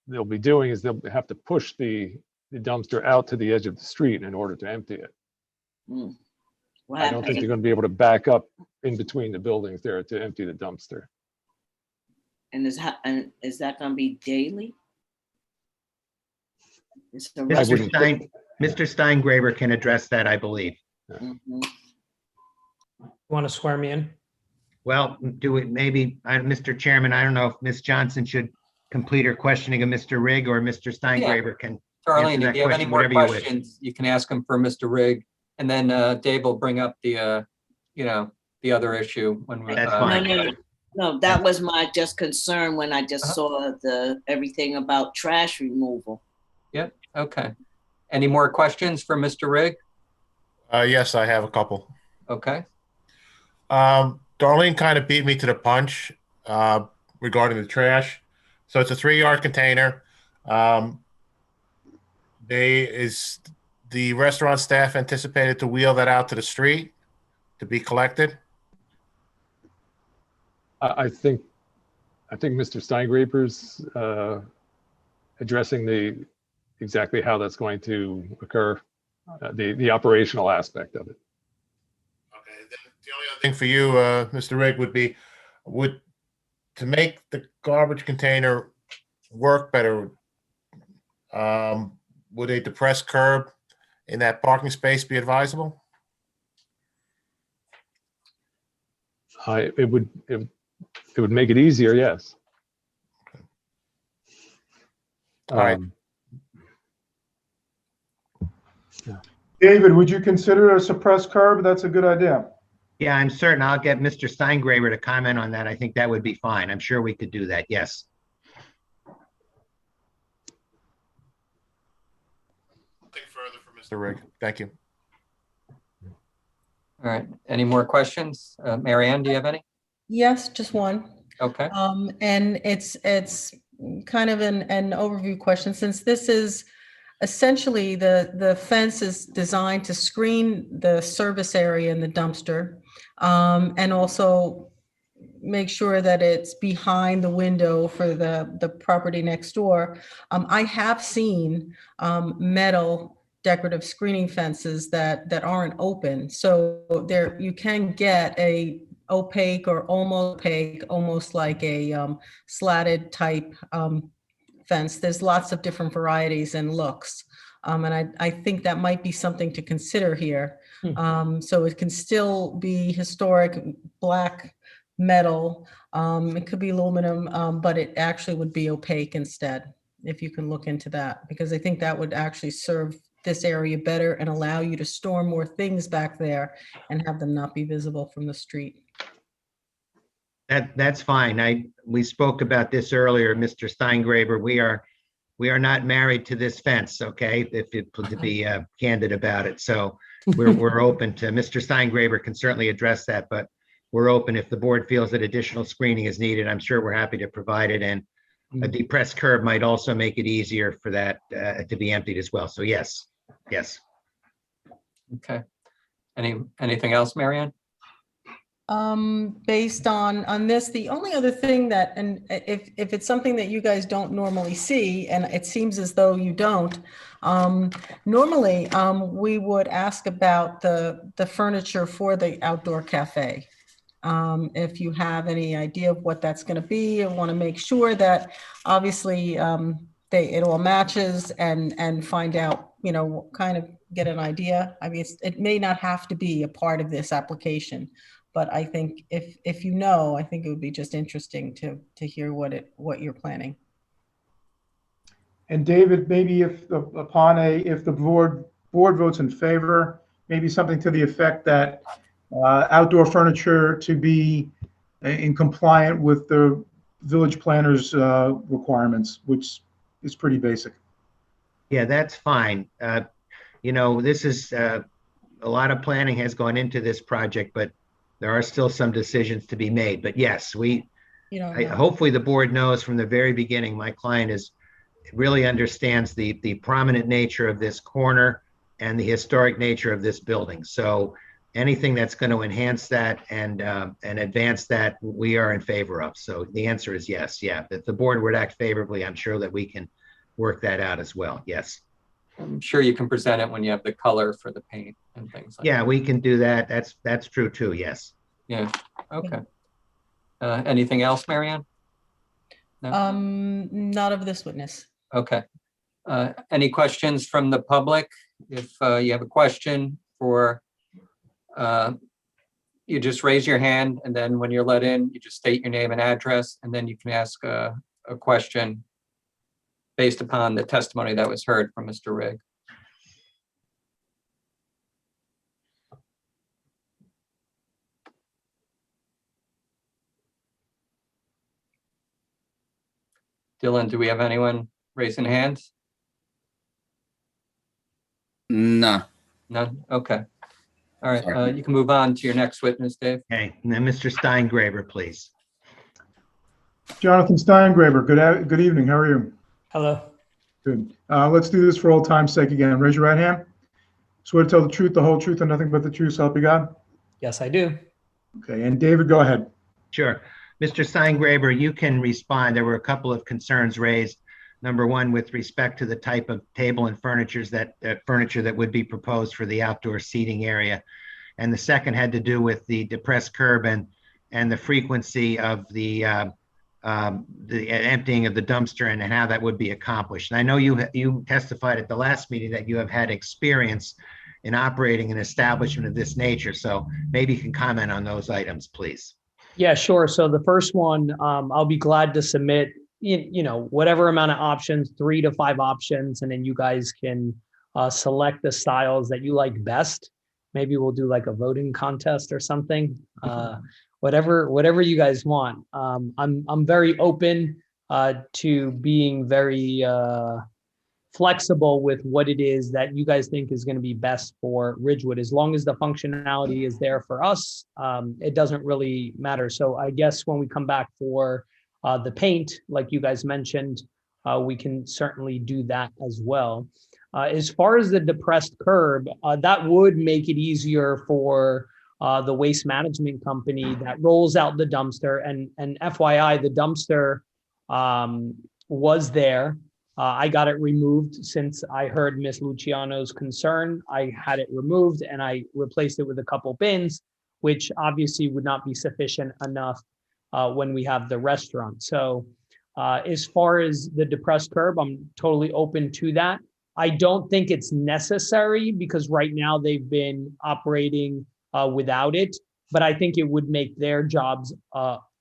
they'll be doing is they'll have to push the dumpster out to the edge of the street in order to empty it. Mm. What I don't think happens? they're going to be able to back up in between the buildings there to empty the dumpster. And is that gonna be daily? It's a I wouldn't Mr. Steingraber can address that, I believe. Mhm. Want to swear me in? Well, do it maybe, Mr. Chairman, I don't know if Ms. Johnson should complete her questioning of Mr. Rigg or Mr. Steingraber can. Darlene, answer if you have that any question, more whatever you wish. questions, you can ask them for Mr. Rigg. And then Dave will bring up the other issue when we. That's No, fine. no, that was my just concern when I just Uh-huh. saw everything about trash removal. Yep, okay. Any more questions for Mr. Rigg? Yes, I have a couple. Okay, Darlene kind of beat me to the punch regarding the trash. So it's a 3-yard container. Is the restaurant staff anticipated to wheel that out to the street to be collected? I think Mr. Steingraber's addressing exactly how that's going to occur, the operational aspect of it. Okay, then the only other thing for you, Mr. Rigg, would be, to make the garbage container work better, would a depressed curb in that parking space be advisable? It would make it easier, yes. All right. David, would you consider a suppressed curb? That's a good idea. Yeah, I'm certain I'll get Mr. Steingraber to comment on that. I think that would be fine. I'm sure we could do that. Yes. Nothing further for Mr. Rigg. Thank you. all right. Any more questions? Mary Ann, do you have any? Yes, just one. Okay, And it's kind of an overview question, since this is essentially the fence is designed to screen the service area in the dumpster, and also make sure that it's behind the window for the property next door. I have seen metal decorative screening fences that aren't open, so there you can get a opaque or almost opaque, almost like a slatted type fence. There's lots of different varieties and looks. And I think that might be something to consider here. So it can still be historic black metal. It could be aluminum, but it actually would be opaque instead, if you can look into that, because I think that would actually serve this area better and allow you to store more things back there and have them not be visible from the street. That's fine. We spoke about this earlier, Mr. Steingraber. We are not married to this fence, okay? To be candid about it. So we're open to, Mr. Steingraber can certainly address that, but we're open if the board feels that additional screening is needed. I'm sure we're happy to provide it, and a depressed curb might also make it easier for that to be emptied as well. So yes. Okay. Anything else, Marianne? Based on this, the only other thing that, and if it's something that you guys don't normally see, and it seems as though you don't, normally we would ask about the furniture for the outdoor cafe. If you have any idea of what that's going to be, and want to make sure that obviously it all matches, and find out, kind of get an idea. I mean, it may not have to be a part of this application, but I think if I think it would be just interesting to hear what you're planning. And David, maybe if the board votes in favor, maybe something to the effect that outdoor furniture to be in compliant with the village planner's requirements, which is pretty basic. Yeah, that's fine. This is a lot of planning has gone into this project, but there are still some decisions to be made. But yes, hopefully the board knows from the very beginning, my client really understands the prominent nature of this corner and the historic nature of this building. So anything that's going to enhance that and advance that, we are in favor of. So the answer is yes. Yeah, if the board would act favorably, I'm sure that we can work that out as well. Yes. I'm sure you can present it when you have the color for the paint and things like that. Yeah, we can do that. That's true too. Yes. Yeah. Okay. Anything else, Marianne? No? Not of this witness. Okay. Any questions from the public? If you have a question you just raise your hand, and then when you're let in, you just state your name and address, and then you can ask a question based upon the testimony that was heard from Mr. Rigg. Dylan, do we have anyone raising hands? No. None? Okay. All right, Sorry. you can move on to your next witness, Dave. Okay, and then Mr. Steingraber, please. Jonathan Steingraber, good evening. How are you? Hello. Good. Let's do this for old time's sake again. Raise your right hand. Swear to tell the truth, the whole truth, and nothing but the truth, so help you God? Yes, I do. Okay, and David, go ahead. Sure. Mr. Steingraber, you can respond. There were a couple of concerns raised. Number one, with respect to the type of table and furniture that would be proposed for the outdoor seating area. And the second had to do with the depressed curb and the frequency of the emptying of the dumpster and how that would be accomplished. And I know you testified at the last meeting that you have had experience in operating an establishment of this nature. So maybe you can comment on those items, please. Yeah, sure. So the first one, I'll be glad to submit, whatever amount of options, 3 to 5 options, and then you guys can select the styles that you like best. Maybe we'll do like a voting contest or something. Whatever you guys want. I'm very open to being very flexible with what it is that you guys think is going to be best for Ridgewood. As long as the functionality is there for us, it doesn't really matter. So I guess when we come back for the paint, like you guys mentioned, we can certainly do that as well. As far as the depressed curb, that would make it easier for the waste management company that rolls out the dumpster. And FYI, the dumpster was there. I got it removed since I heard Ms. Luciano's concern. I had it removed and I replaced it with a couple bins. which obviously would not be sufficient enough when we have the restaurant. So as far as the depressed curb, I'm totally open to that. I don't think it's necessary because right now they've been operating without it, but I think it would make their jobs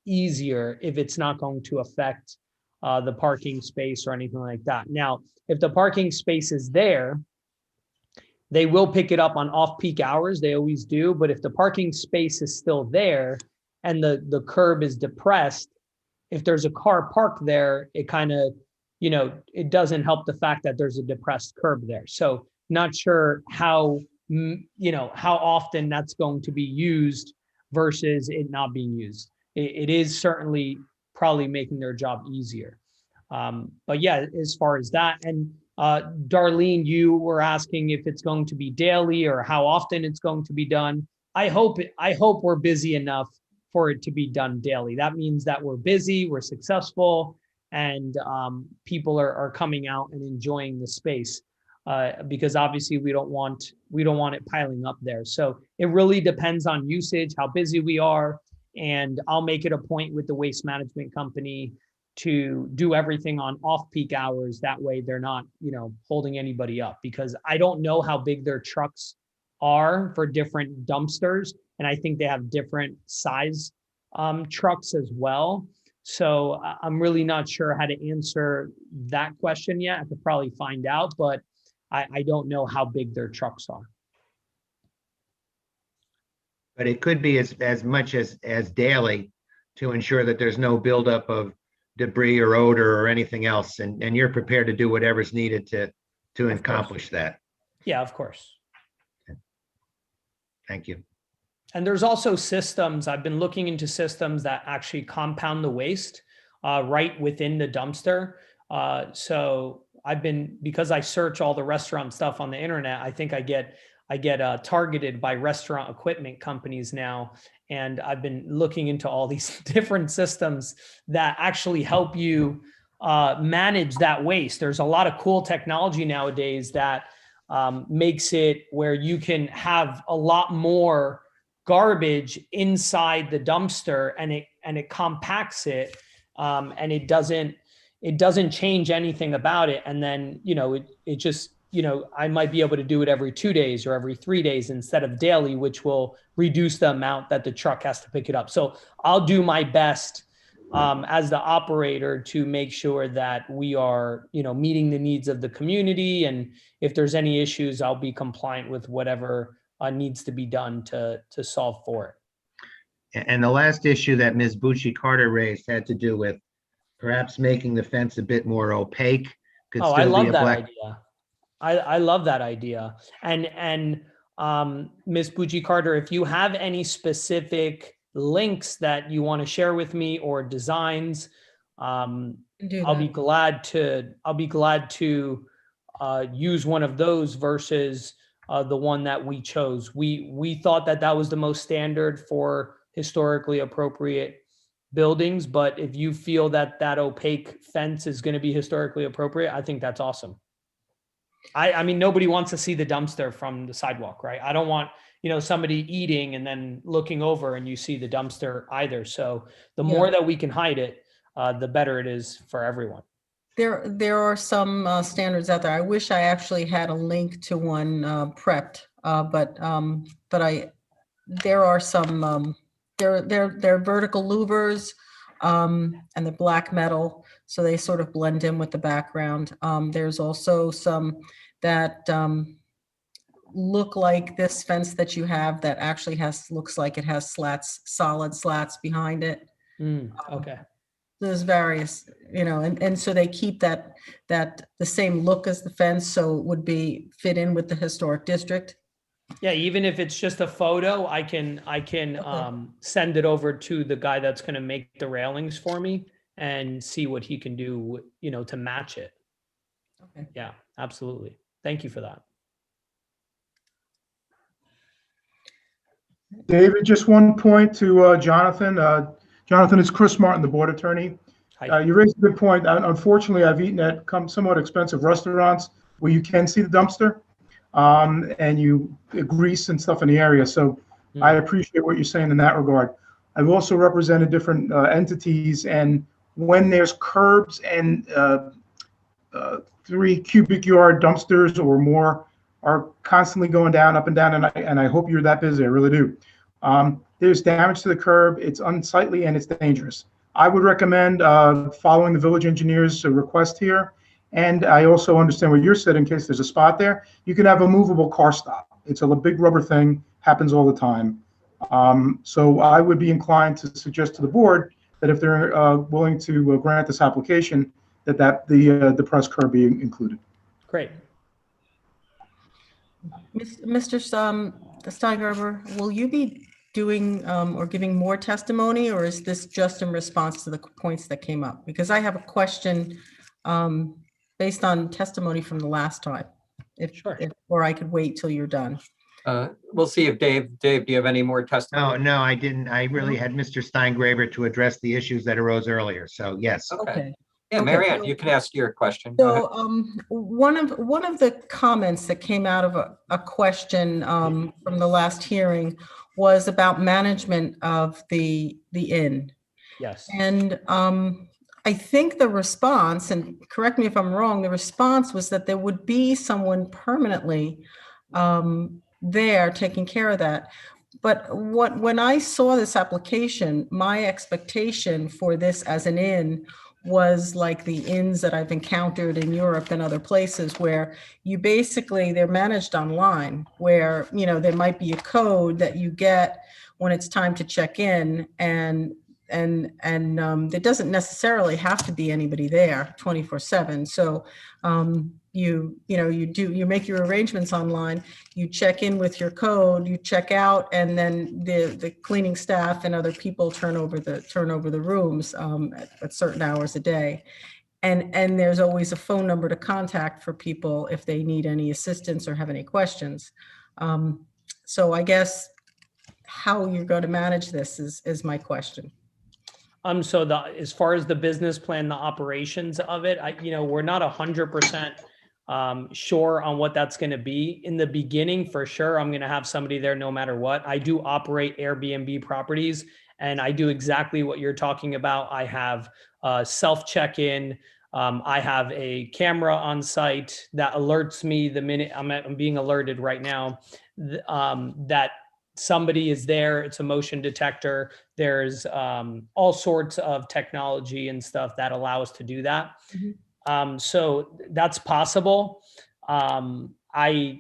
easier if it's not going to affect the parking space or anything like that. Now, if the parking space is there, they will pick it up on off-peak hours. They always do. But if the parking space is still there and the curb is depressed, if there's a car parked there, it kind of, it doesn't help the fact that there's a depressed curb there. So not sure how often that's going to be used versus it not being used. It is certainly probably making their job easier. But yeah, as far as that, and Darlene, you were asking if it's going to be daily or how often it's going to be done. I hope we're busy enough for it to be done daily. That means that we're busy, we're successful, and people are coming out and enjoying the space because obviously we don't want it piling up there. So it really depends on usage, how busy we are, and I'll make it a point with the waste management company to do everything on off-peak hours. That way they're not, holding anybody up, because I don't know how big their trucks are for different dumpsters. And I think they have different size trucks as well. So I'm really not sure how to answer that question yet. I could probably find out, but I don't know how big their trucks are. But it could be as much as daily to ensure that there's no buildup of debris or odor or anything else. And you're prepared to do whatever's needed to accomplish that. Yeah, of course. Okay. Thank you. And there's also systems, I've been looking into systems that actually compound the waste right within the dumpster. So because I search all the restaurant stuff on the internet, I think I get targeted by restaurant equipment companies now. And I've been looking into all these different systems that actually help you manage that waste. There's a lot of cool technology nowadays that makes it where you can have a lot more garbage inside the dumpster, and it compacts it, and it doesn't change anything about it. And then, it just, I might be able to do it every 2 days or every 3 days instead of daily, which will reduce the amount that the truck has to pick it up. So I'll do my best as the operator to make sure that we are, meeting the needs of the community. And if there's any issues, I'll be compliant with whatever needs to be done to solve for it. And the last issue that Ms. Bucci-Carter raised had to do with perhaps making the fence a bit more opaque. I love that idea. I love that idea. And Ms. Bucci-Carter, if you have any specific links that you want to share with me or designs, I'll be glad to use one of those versus the one that we chose. We thought that was the most standard for historically appropriate buildings, but if you feel that opaque fence is going to be historically appropriate, I think that's awesome. I mean, nobody wants to see the dumpster from the sidewalk, right? I don't want, somebody eating and then looking over and you see the dumpster either. So the more that we can hide it, the better it is for everyone. There are some standards out there. I wish I actually had a link to one prepped, but there are some. They're vertical louvers, and the black metal, so they sort of blend in with the background. There's also some that look like this fence that you have that actually looks like it has solid slats behind it. Okay. There's various, and so they keep that the same look as the fence, so it would fit in with the historic district. Yeah, even if it's just a photo, I can send it over to the guy that's going to make the railings for me and see what he can do, to match it. Okay. Yeah, absolutely. Thank you for that. David, just one point to Jonathan. Jonathan, it's Chris Martin, the board attorney. You raised a good point. Unfortunately, I've eaten at somewhat expensive restaurants where you can see the dumpster, and you grease and stuff in the area. So I appreciate what you're saying in that regard. I've also represented different entities, and when there's curbs and 3 cubic yard dumpsters or more are constantly going down, up and down, and I hope you're that busy, I really do. There's damage to the curb, it's unsightly, and it's dangerous. I would recommend following the village engineer's request here. And I also understand what you're saying, in case there's a spot there, you can have a movable car stop. It's a big rubber thing, happens all the time. So I would be inclined to suggest to the board that if they're willing to grant this application, that the depressed curb be included. Great. Mr. Steingerber, will you be doing or giving more testimony, or is this just in response to the points that came up? Because I have a question based on testimony from the last time, or I could wait till you're done. We'll see if Dave, do you have any more testimony? No, I didn't. I really had Mr. Steingraber to address the issues that arose earlier. So yes. Okay. Yeah, Marianne, you can ask your question. So one of the comments that came out of a question from the last hearing was about management of the inn. Yes. And I think the response, and correct me if I'm wrong, the response was that there would be someone permanently there taking care of that. But when I saw this application, my expectation for this as an inn was like the inns that I've encountered in Europe and other places, where you basically, they're managed online, where, you know, there might be a code that you get when it's time to check in, and there doesn't necessarily have to be anybody there 24/7. So you make your arrangements online, you check in with your code, you check out, and then the cleaning staff and other people turn over the rooms at certain hours a day. And there's always a phone number to contact for people if they need any assistance or have any questions. So I guess how you're going to manage this is my question. So as far as the business plan, the operations of it, we're not 100% sure on what that's going to be. In the beginning, for sure, I'm going to have somebody there no matter what. I do operate Airbnb properties, and I do exactly what you're talking about. I have self check-in. I have a camera on site that alerts me the minute I'm being alerted right now that somebody is there. It's a motion detector. There's all sorts of technology and stuff that allow us to do that. Mm-hmm. So that's possible. I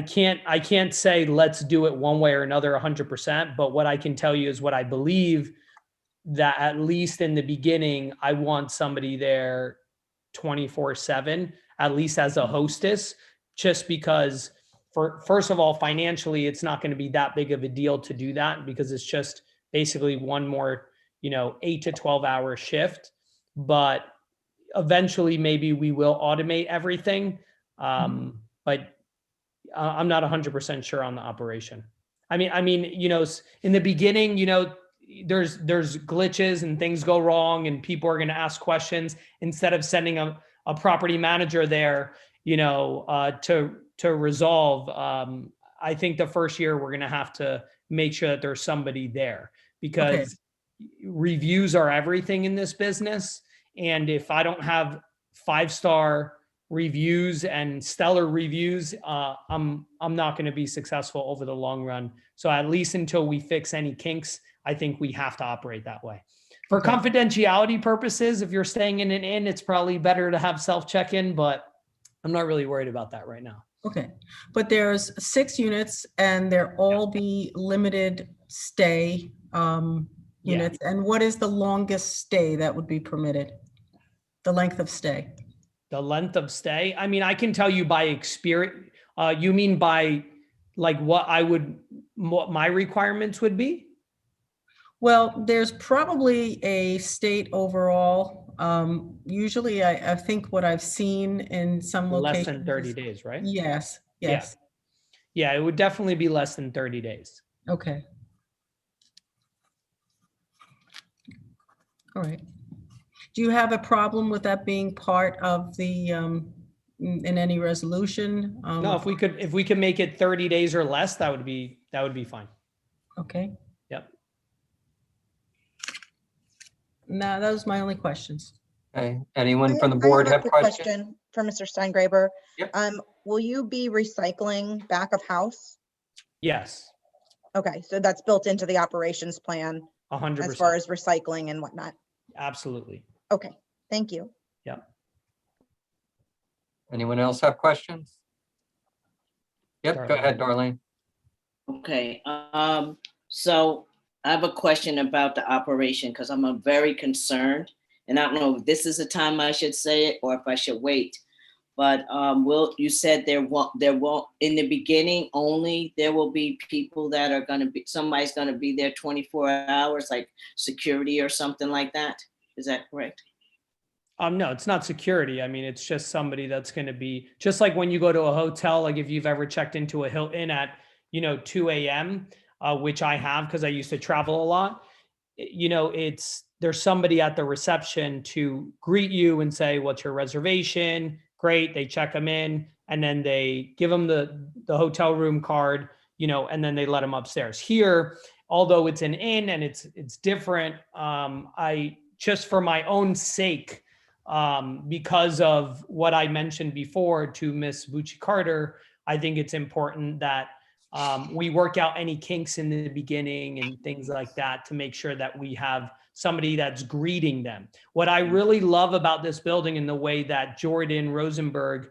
can't say let's do it one way or another 100%, but what I can tell you is what I believe, that at least in the beginning, I want somebody there 24/7, at least as a hostess, just because first of all, financially, it's not going to be that big of a deal to do that, because it's just basically one more, 8 to 12 hour shift. But eventually, maybe we will automate everything. But I'm not 100% sure on the operation. I mean, in the beginning, there's glitches and things go wrong and people are going to ask questions. Instead of sending a property manager there, to resolve, I think the first year we're going to have to make sure that there's somebody there, because reviews are everything in this business. And if I don't have 5-star reviews and stellar reviews, I'm not going to be successful over the long run. So at least until we fix any kinks, I think we have to operate that way. For confidentiality purposes, if you're staying in an inn, it's probably better to have self check-in, but I'm not really worried about that right now. Okay, but there's 6 units and they're all be limited stay units. And what is the longest stay that would be permitted? The length of stay? The length of stay? I mean, I can tell you by experience. You mean by like what my requirements would be? Well, there's probably a state overall. Usually I think what I've seen in some locations. Less than 30 days, right? Yes. Yeah, it would definitely be less than 30 days. Okay. All right. Do you have a problem with that being part of the, in any resolution? No, if we could make it 30 days or less, that would be fine. Okay. Yep. No, that was my only questions. Okay, anyone I from the I board have a have quick questions? question for Mr. Steingraber. Yep. Will you be recycling back of house? Yes, Okay, so that's built into the operations plan as far 100%. as recycling and whatnot. Absolutely. Okay, thank you. Yep. Anyone else have questions? Yep, go Darlene. ahead, Darlene. Okay, so I have a question about the operation because I'm very concerned. And I don't know if this is the time I should say it or if I should wait. But you said there won't in the beginning only there will be people that are going to be, somebody's going to be there 24 hours, like security or something like that. Is that correct? No, it's not security. I mean, it's just somebody that's going to be just like when you go to a hotel, like if you've ever checked into a Hilton at, 2 a.m., which I have because I used to travel a lot, there's somebody at the reception to greet you and say, what's your reservation? Great. They check them in and then they give them the hotel room card, and then they let them upstairs. Here, although it's an inn and it's different, I just for my own sake, because of what I mentioned before to Miss Bucci Carter, I think it's important that we work out any kinks in the beginning and things like that to make sure that we have somebody that's greeting them. What I really love about this building and the way that Jordan Rosenberg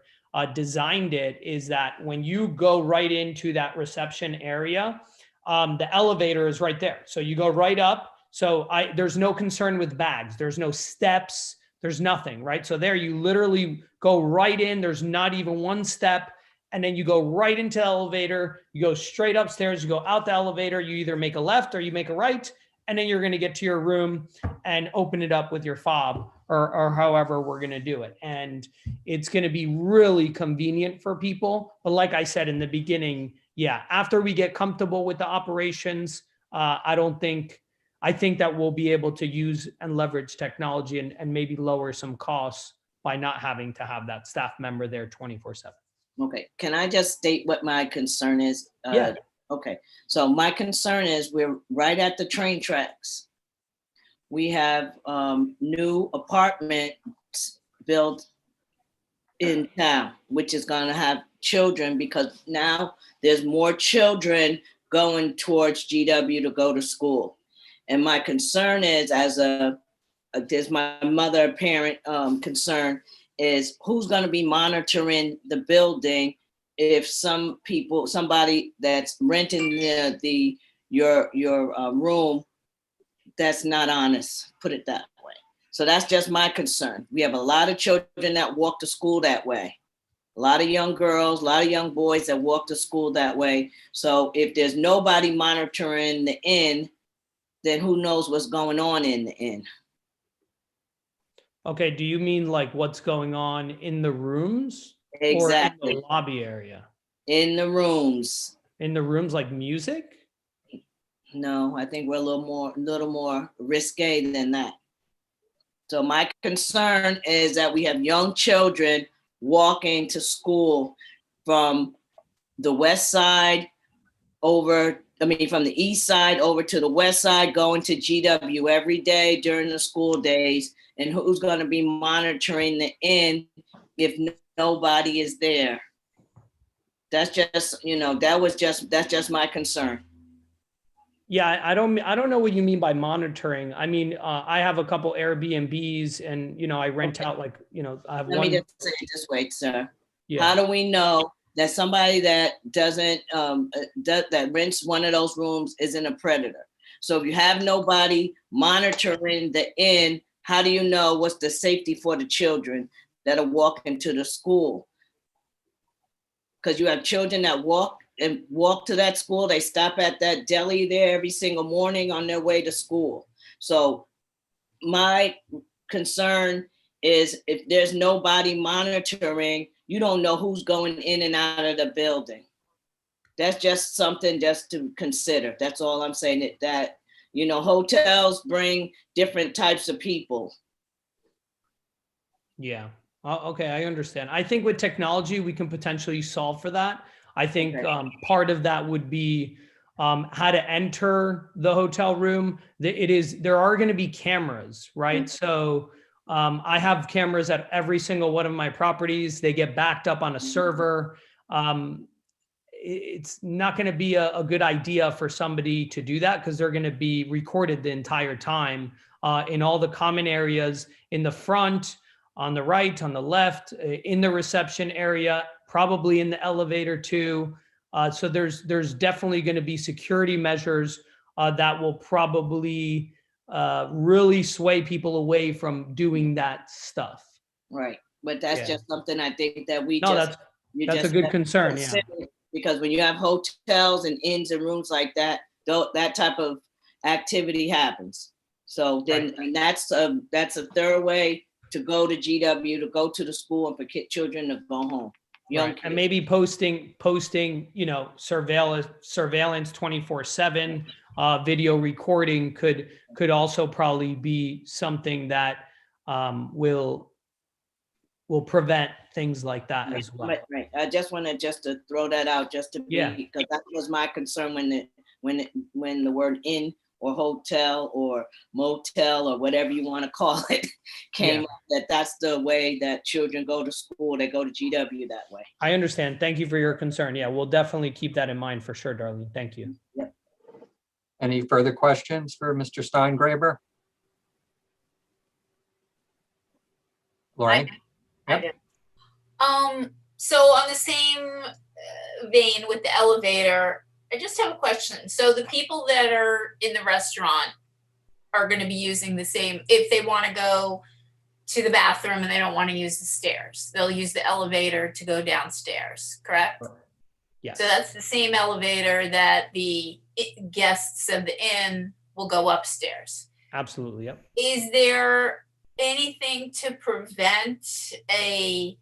designed it is that when you go right into that reception area, the elevator is right there. So you go right up. So there's no concern with bags. There's no steps. There's nothing, right? So there you literally go right in. There's not even one step. And then you go right into the elevator. You go straight upstairs. You go out the elevator. You either make a left or you make a right. And then you're going to get to your room and open it up with your fob or however we're going to do it. And it's going to be really convenient for people. But like I said in the beginning, yeah, after we get comfortable with the operations, I think that we'll be able to use and leverage technology and maybe lower some costs by not having to have that staff member there 24/7. Okay, can I just state what my concern is? Yeah. Okay, so my concern is we're right at the train tracks. We have new apartments built in town, which is going to have children because now there's more children going towards GW to go to school. And my concern is there's my mother parent concern is who's going to be monitoring the building if somebody that's renting your room that's not honest, put it that way. So that's just my concern. We have a lot of children that walk to school that way. A lot of young girls, a lot of young boys that walk to school that way. So if there's nobody monitoring the inn, then who knows what's going on in the inn? Okay, do you mean like what's going on in the rooms? Exactly. Or in the lobby area? In the rooms. In the rooms like music? No, I think we're a little more risque than that. So my concern is that we have young children walking to school from the west side from the east side over to the west side, going to GW every day during the school days. And who's going to be monitoring the inn if nobody is there? That's just, that's just my concern. Yeah, I don't know what you mean by monitoring. I mean, I have a couple Airbnbs and, I rent out I have Let one. me just say it this way, sir. Yeah. How do we know that somebody that doesn't, that rents one of those rooms isn't a predator? So if you have nobody monitoring the inn, how do you know what's the safety for the children that are walking to the school? Because you have children that walk to that school. They stop at that deli there every single morning on their way to school. So my concern is if there's nobody monitoring, you don't know who's going in and out of the building. That's just something just to consider. That's all I'm saying. That hotels bring different types of people. Yeah. Okay, I understand. I think with technology, we can potentially solve for that. I think part of that would be how to enter the hotel room. There are going to be cameras, right? So I have cameras at every single one of my properties. They get backed up on a server. It's not going to be a good idea for somebody to do that because they're going to be recorded the entire time in all the common areas, in the front, on the right, on the left, in the reception area, probably in the elevator too. So there's definitely going to be security measures that will probably really sway people away from doing that stuff. Right. But that's just something I think that we No, just. that's a good concern. Yeah. Because when you have hotels and inns and rooms like that, that type of activity happens. So then, and that's a thorough way to go to GW, to go to the school, and for children to go home. Right. And maybe posting, surveillance 24/7, video recording could also probably be something that will prevent things like that as well. Right. I just wanted to throw that out just to be, because that was my concern when the word inn or hotel or motel or whatever you want to call it came up, that's the way that children go to school. They go to GW that way. I understand. Thank you for your concern. Yeah, we'll definitely keep that in mind for sure, Darlene. Thank you. Yep. Any further questions for Mr. Steingraber? Lorraine? I do. So on the same vein with the elevator, I just have a question. So the people that are in the restaurant are going to be using the same, if they want to go to the bathroom and they don't want to use the stairs, they'll use the elevator to go downstairs, correct? Yes. So that's the same elevator that the guests of the inn will go upstairs. Absolutely. Yep. Is there anything to prevent a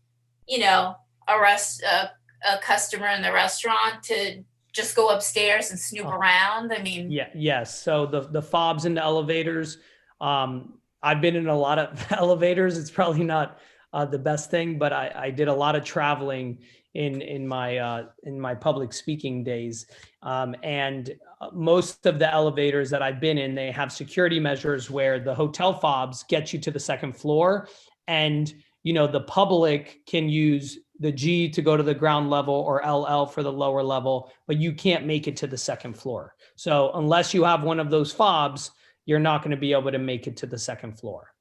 customer in the restaurant to just go upstairs and snoop around? I mean, yes. So the fobs in the elevators, I've been in a lot of elevators. It's probably not the best thing, but I did a lot of traveling in my public speaking days. And most of the elevators that I've been in, they have security measures where the hotel fobs get you to the second floor, and the public can use the G to go to the ground level or LL for the lower level, but you can't make it to the second floor. So unless you have one of those fobs, you're not going to be able to make it to the second floor.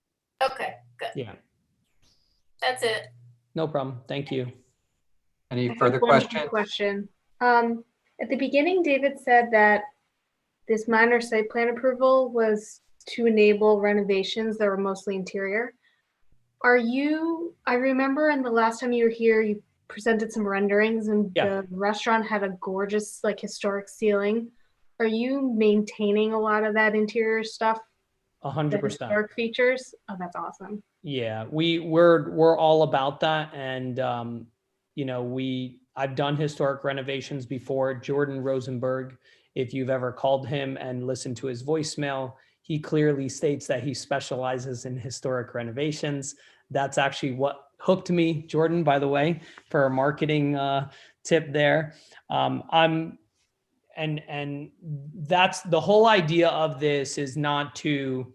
okay, good. Yeah. That's it. No problem. Thank you. Any further questions? At the beginning, David said that this minor site plan approval was to enable renovations that were mostly interior. I remember in the last time you were here, you presented some renderings and the restaurant had a gorgeous, historic ceiling. Are you maintaining a lot of that interior stuff? 100%. Historic features? Oh, that's awesome. Yeah, we're all about that. And, I've done historic renovations before. Jordan Rosenberg, if you've ever called him and listened to his voicemail, he clearly states that he specializes in historic renovations. That's actually what hooked me, Jordan, by the way, for a marketing tip there. And that's the whole idea of this, is not to,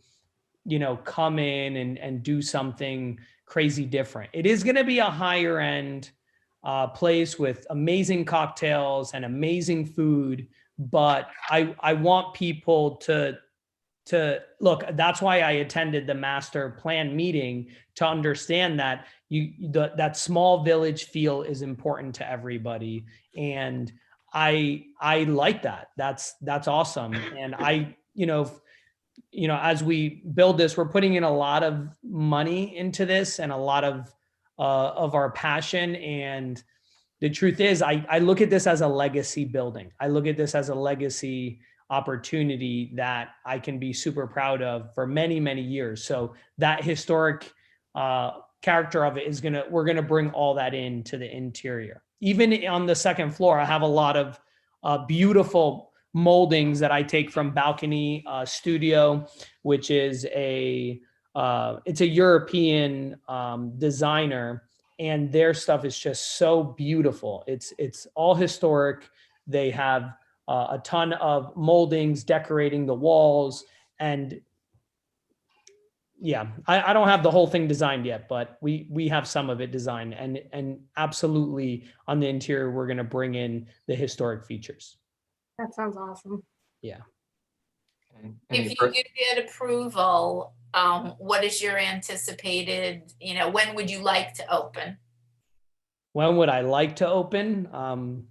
come in and do something crazy different. It is going to be a higher end place with amazing cocktails and amazing food, but I want people to look. That's why I attended the master plan meeting, to understand that that small village feel is important to everybody, and I like that. That's awesome. And as we build this, we're putting in a lot of money into this and a lot of our passion. And the truth is, I look at this as a legacy building. I look at this as a legacy opportunity that I can be super proud of for many, many years. So that historic character of it we're going to bring all that into the interior. Even on the second floor, I have a lot of beautiful moldings that I take from Balcony Studio, which is it's a European designer, and their stuff is just so beautiful. It's all historic. They have a ton of moldings decorating the walls. And yeah, I don't have the whole thing designed yet, but we have some of it designed, and absolutely on the interior, we're going to bring in the historic features. That sounds awesome. Yeah. Okay. If you do get approval, what is your anticipated, when would you like to open? When would I like to open?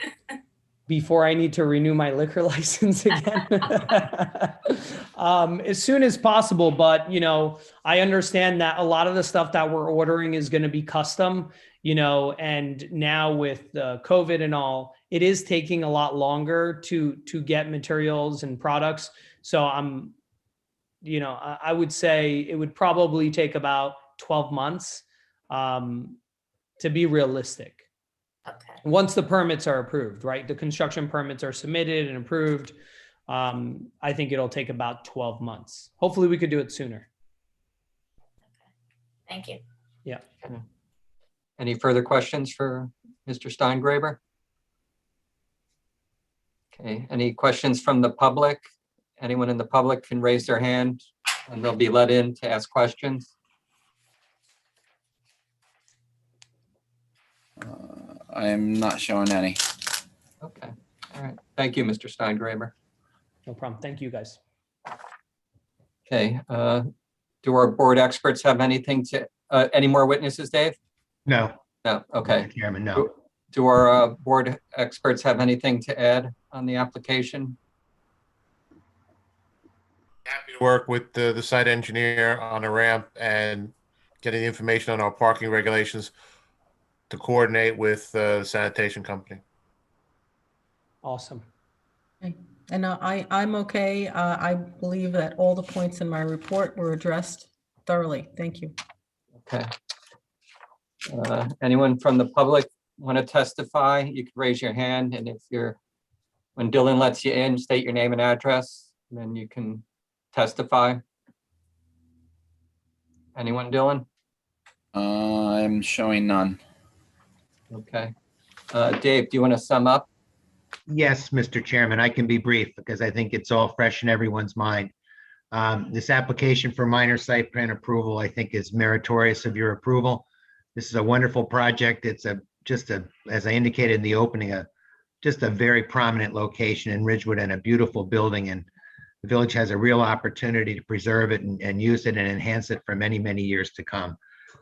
Before I need to renew my liquor license again. As soon as possible, but I understand that a lot of the stuff that we're ordering is going to be custom, and now with COVID and all, it is taking a lot longer to get materials and products. So I would say it would probably take about 12 months to be realistic. Okay. Once the permits are approved, right? The construction permits are submitted and approved. I think it'll take about 12 months. Hopefully we could do it sooner. Thank you. Yeah. Any further questions for Mr. Steingraber? Okay, any questions from the public? Anyone in the public can raise their hand and they'll be let in to ask questions. I am not showing any. Okay, all right. Thank you, Mr. Steingraber. No problem. Thank you, guys. Okay, do our board experts have anything to, any more witnesses, Dave? No. No, okay. Mr. Chairman, no. Do our board experts have anything to add on the application? Happy to work with the site engineer on a ramp and getting the information on our parking regulations to coordinate with the sanitation company. Awesome. Okay. And I'm okay. I believe that all the points in my report were addressed thoroughly. Thank you. Okay. Anyone from the public want to testify? You can raise your hand, and when Dylan lets you in, state your name and address, and then you can testify. Anyone, Dylan? I'm showing none. Okay. Dave, do you want to sum up? Yes, Mr. Chairman, I can be brief because I think it's all fresh in everyone's mind. This application for minor site plan approval, I think, is meritorious of your approval. This is a wonderful project. It's as I indicated in the opening, just a very prominent location in Ridgewood and a beautiful building. And the village has a real opportunity to preserve it and use it and enhance it for many, many years to come.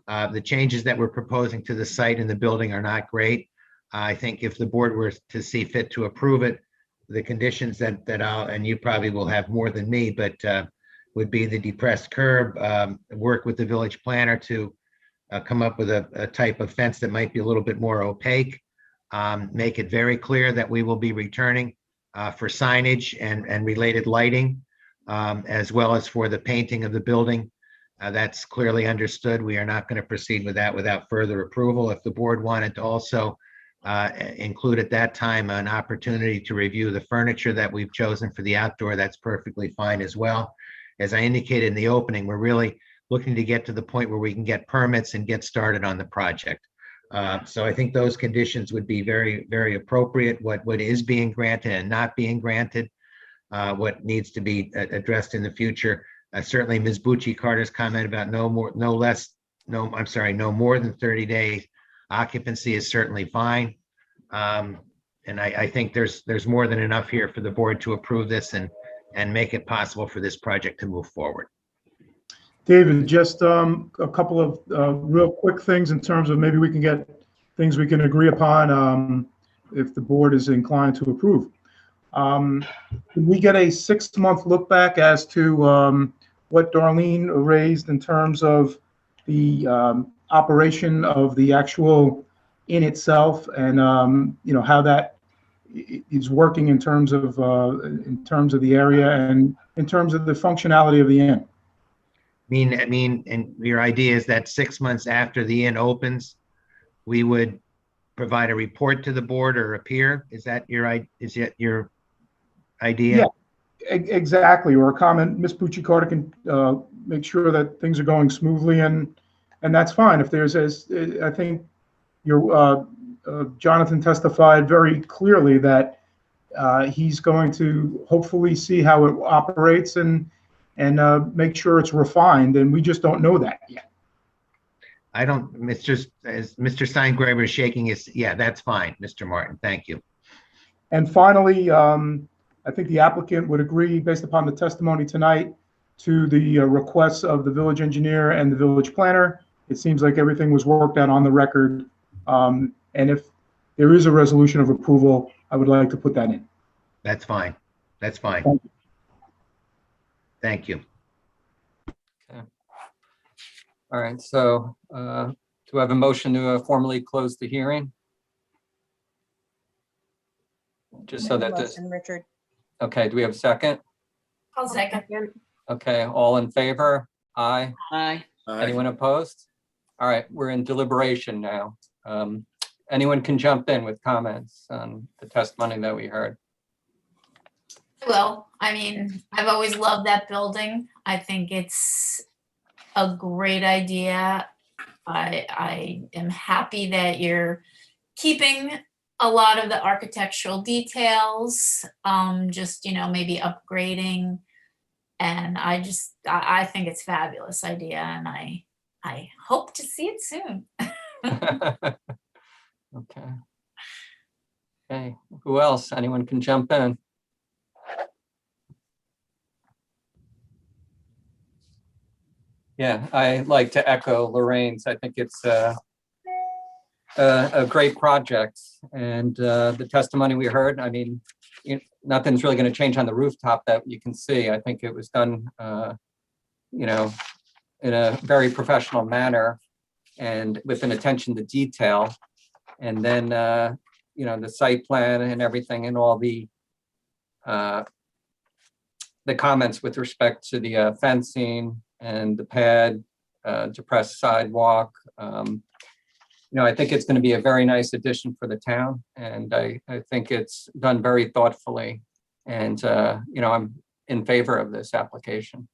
The changes that we're proposing to the site and the building are not great. I think if the board were to see fit to approve it, the conditions that I'll, and you probably will have more than me, but would be the depressed curb, work with the village planner to come up with a type of fence that might be a little bit more opaque, make it very clear that we will be returning for signage and related lighting, as well as for the painting of the building. That's clearly understood. We are not going to proceed with that without further approval. If the board wanted to also include at that time an opportunity to review the furniture that we've chosen for the outdoor, that's perfectly fine as well. As I indicated in the opening, we're really looking to get to the point where we can get permits and get started on the project. So I think those conditions would be very, very appropriate. What is being granted and not being granted, what needs to be addressed in the future. Certainly Ms. Bucci Carter's comment about no more than 30 days occupancy is certainly fine. And I think there's more than enough here for the board to approve this and make it possible for this project to move forward. David, just a couple of real quick things in terms of maybe we can get things we can agree upon if the board is inclined to approve. Can we get a 6-month look back as to what Darlene raised in terms of the operation of the actual inn itself, and how that is working in terms of the area and in terms of the functionality of the inn? I mean, and your idea is that 6 months after the inn opens, we would provide a report to the board or appear? Is that your idea? Yeah, exactly. Or a comment. Ms. Bucci Carter can make sure that things are going smoothly, and that's fine. If there's, I think your Jonathan testified very clearly that He's going to hopefully see how it operates and make sure it's refined, and we just don't know that yet. I don't, Mr. Steingraber is shaking his, yeah, that's fine, Mr. Martin, thank you. And finally, I think the applicant would agree, based upon the testimony tonight, to the requests of the village engineer and the village planner. It seems like everything was worked out on the record. And if there is a resolution of approval, I would like to put that in. That's fine. That's fine. Thank you. Okay. All right, so do I have a motion to formally close the hearing? Just so that this, Motion, Richard. okay, do we have a second? I'll second. Okay, all in favor? Aye. Aye. Anyone opposed? All right, we're in deliberation now. Anyone can jump in with comments on the testimony that we heard. Well, I mean, I've always loved that building. I think it's a great idea. I am happy that you're keeping a lot of the architectural details, just, you know, maybe upgrading. And I think it's a fabulous idea, and I hope to see it soon. Okay. Okay, who else? Anyone can jump in. Yeah, I like to echo Lorraine's. I think it's a great project, and the testimony we heard, I mean, nothing's really going to change on the rooftop that you can see. I think it was done, you know, in a very professional manner and with an attention to detail. And then, you know, the site plan and everything and all the comments with respect to the fencing and the pad, depressed sidewalk. You know, I think it's going to be a very nice addition for the town, and I think it's done very thoughtfully. And, you know, I'm in favor of this application.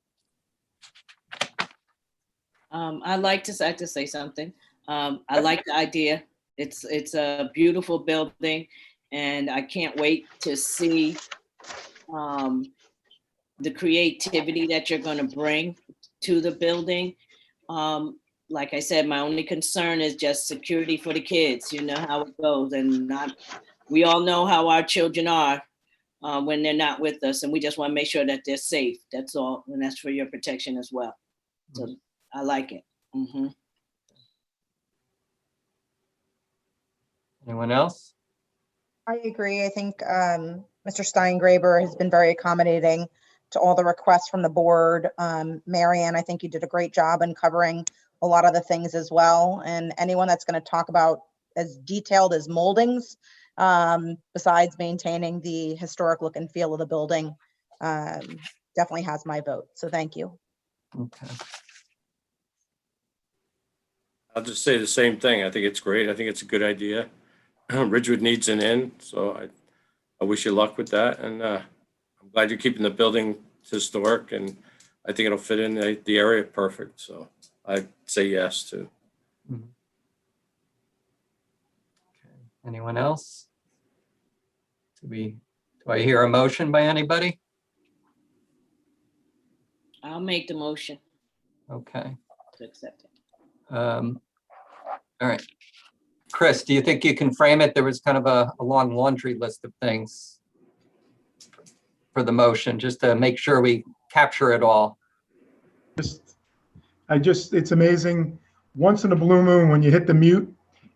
I'd like to say something. I like the idea. It's a beautiful building, and I can't wait to see the creativity that you're going to bring to the building. Like I said, my only concern is just security for the kids. You know how it goes, and we all know how our children are when they're not with us, and we just want to make sure that they're safe. That's all, and that's for your protection as well. So I like it. Mm-hmm. Anyone else? I agree. I think Mr. Steingraber has been very accommodating to all the requests from the board. Marianne, I think you did a great job in covering a lot of the things as well. And anyone that's going to talk about as detailed as moldings, besides maintaining the historic look and feel of the building, definitely has my vote. So thank you. Okay. I'll just say the same thing. I think it's great. I think it's a good idea. Ridgewood needs an inn, so I wish you luck with that. And I'm glad you're keeping the building historic, and I think it'll fit in the area perfect. So I'd say yes too. Okay. Anyone else? Do I hear a motion by anybody? I'll make the motion Okay. to accept it. All right. Chris, do you think you can frame it? There was kind of a long laundry list of things for the motion, just to make sure we capture it all. It's amazing. Once in a blue moon, when you hit the mute,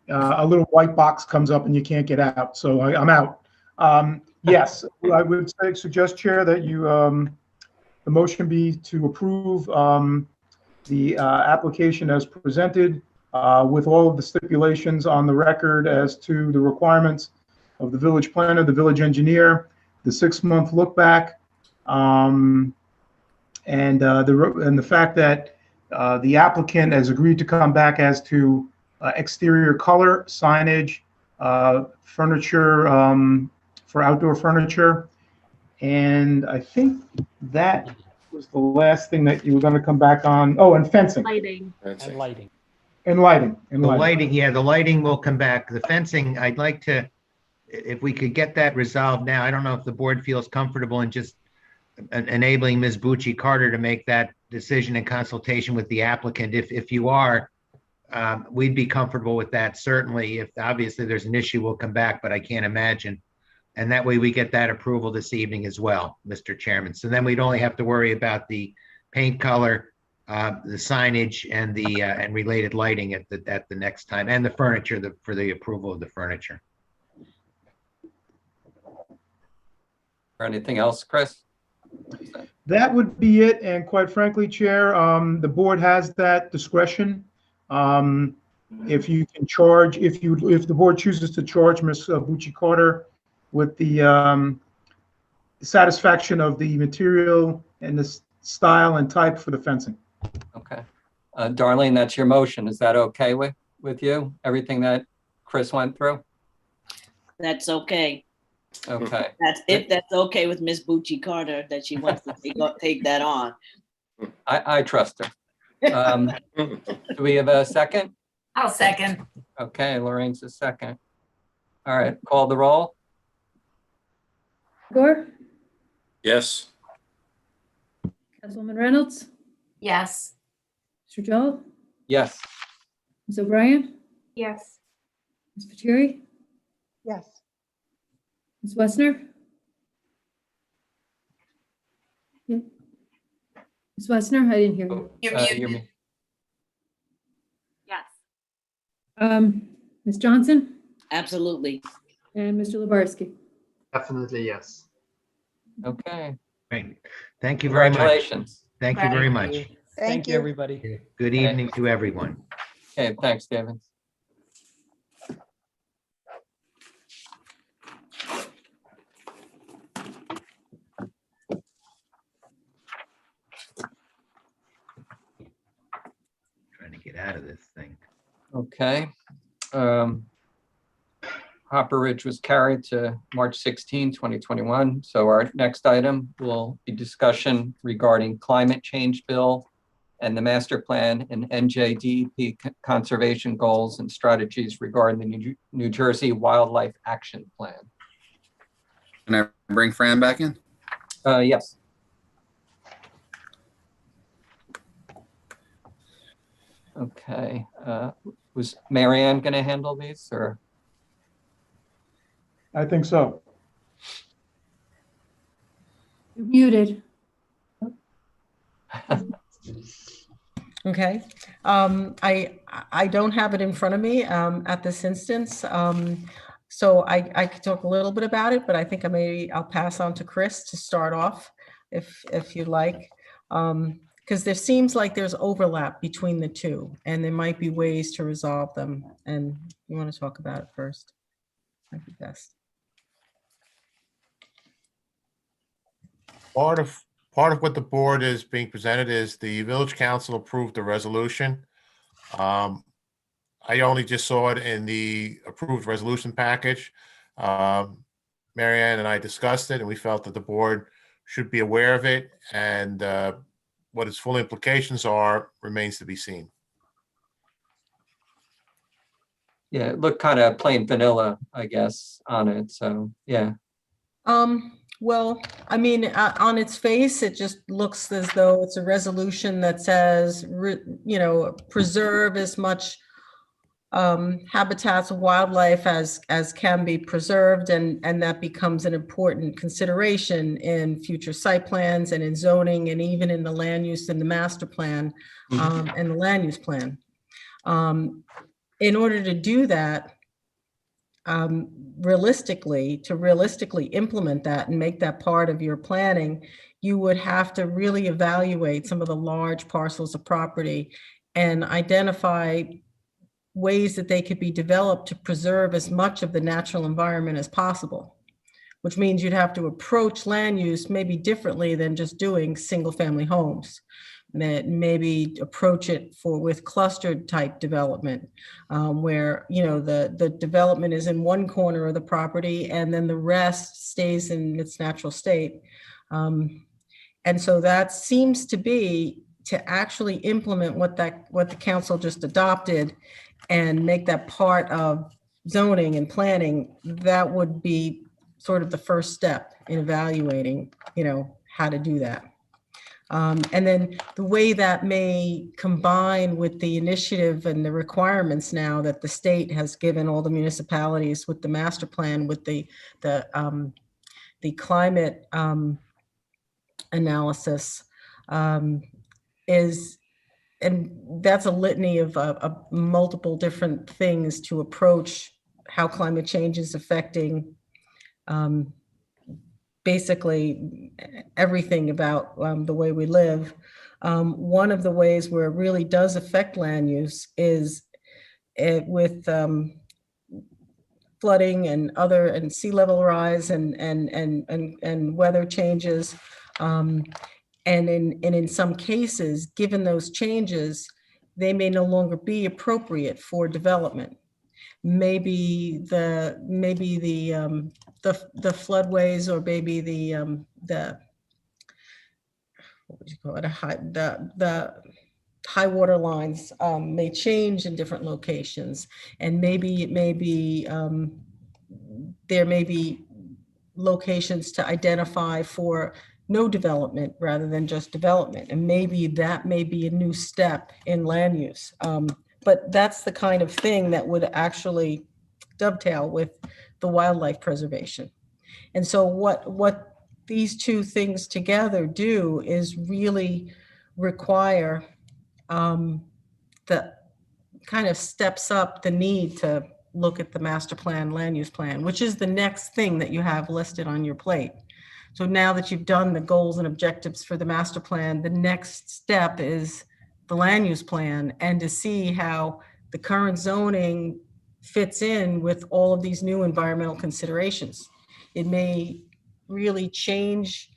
a little white box comes up and you can't get out. So I'm out. Yes, I would suggest, Chair, that the motion be to approve the application as presented, with all of the stipulations on the record as to the requirements of the village planner, the village engineer, the 6-month look back, and the fact that the applicant has agreed to come back as to exterior color, signage, furniture for outdoor furniture. And I think that was the last thing that you were going to come back on. Oh, and fencing. Lighting. And lighting. And lighting. The lighting, yeah, the lighting will come back. The fencing, I'd like to, if we could get that resolved now, I don't know if the board feels comfortable in just enabling Ms. Bucci Carter to make that decision in consultation with the applicant. If you are, we'd be comfortable with that. Certainly, if obviously there's an issue, we'll come back, but I can't imagine. And that way we get that approval this evening as well, Mr. Chairman. So then we'd only have to worry about the paint color, the signage, and the and related lighting at the next time, and the furniture for the approval of the furniture. Or anything else, Chris? That would be it. And quite frankly, Chair, the board has that discretion. If you can charge, if the board chooses to charge Ms. Bucci Carter with the satisfaction of the material and the style and type for the fencing. Okay. Darlene, that's your motion. Is that okay with you? Everything that Chris went through? That's okay. Okay. That's okay with Miss Bucci Carter, that she wants to take that on. I trust her. Do we have a second? I'll second. Okay, Lorraine's a second. All right, call the roll. Gore, Yes. Councilwoman Reynolds, Yes. Mr. Joel, Yes. Ms. O'Brien, Yes. Ms. Patiri, Yes. Ms. Wessner. Yeah. Ms. Wessner, I didn't hear you. You're You're muted. Yes. Ms. Johnson Absolutely. and Mr. Lebarsky. Definitely, yes. Okay. Great. Thank you very much. Congratulations. Thank you very much. Thank you, everybody. Good evening to everyone. Okay, thanks, David. Trying to get out of this thing. Okay. Hopper Ridge was carried to March 16, 2021. So our next item will be discussion regarding climate change bill and the master plan and NJDEP conservation goals and strategies regarding the New Jersey Wildlife Action Plan. Can I bring Fran back in? Yes. Okay. Was Marianne going to handle these or? I think so. You're muted. Okay. I don't have it in front of me at this instance. So I could talk a little bit about it, but I think I'll pass on to Chris to start off if you'd like. Because there seems like there's overlap between the two and there might be ways to resolve them. And you want to talk about it first? Might be best. Part of what the board is being presented is the village council approved the resolution. I only just saw it in the approved resolution package. Marianne and I discussed it and we felt that the board should be aware of it, and what its full implications are remains to be seen. Yeah, it looked kind of plain vanilla, I guess, on it. So, yeah. Well, I mean, on its face, it just looks as though it's a resolution that says, preserve as much habitats of wildlife as can be preserved, and that becomes an important consideration in future site plans and in zoning and even in the land use and the master plan and the land use plan. In order to do that, realistically implement that and make that part of your planning, you would have to really evaluate some of the large parcels of property and identify ways that they could be developed to preserve as much of the natural environment as possible, which means you'd have to approach land use maybe differently than just doing single family homes. Maybe approach it with clustered type development, where the development is in one corner of the property and then the rest stays in its natural state. And so that seems to be to actually implement what the council just adopted and make that part of zoning and planning, that would be sort of the first step in evaluating, how to do that. And then the way that may combine with the initiative and the requirements now that the state has given all the municipalities with the master plan, with the climate analysis, is, and that's a litany of multiple different things to approach how climate change is affecting basically everything about the way we live. One of the ways where it really does affect land use is with flooding and sea level rise and weather changes. And in some cases, given those changes, they may no longer be appropriate for development. Maybe the floodways, or maybe the what would you call it, the high water lines may change in different locations, and maybe it may be there may be locations to identify for no development rather than just development, and maybe that may be a new step in land use. But that's the kind of thing that would actually dovetail with the wildlife preservation. And so what these two things together do is really require the kind of steps up the need to look at the master plan, land use plan, which is the next thing that you have listed on your plate. So now that you've done the goals and objectives for the master plan, the next step is the land use plan, and to see how the current zoning fits in with all of these new environmental considerations. It may really change,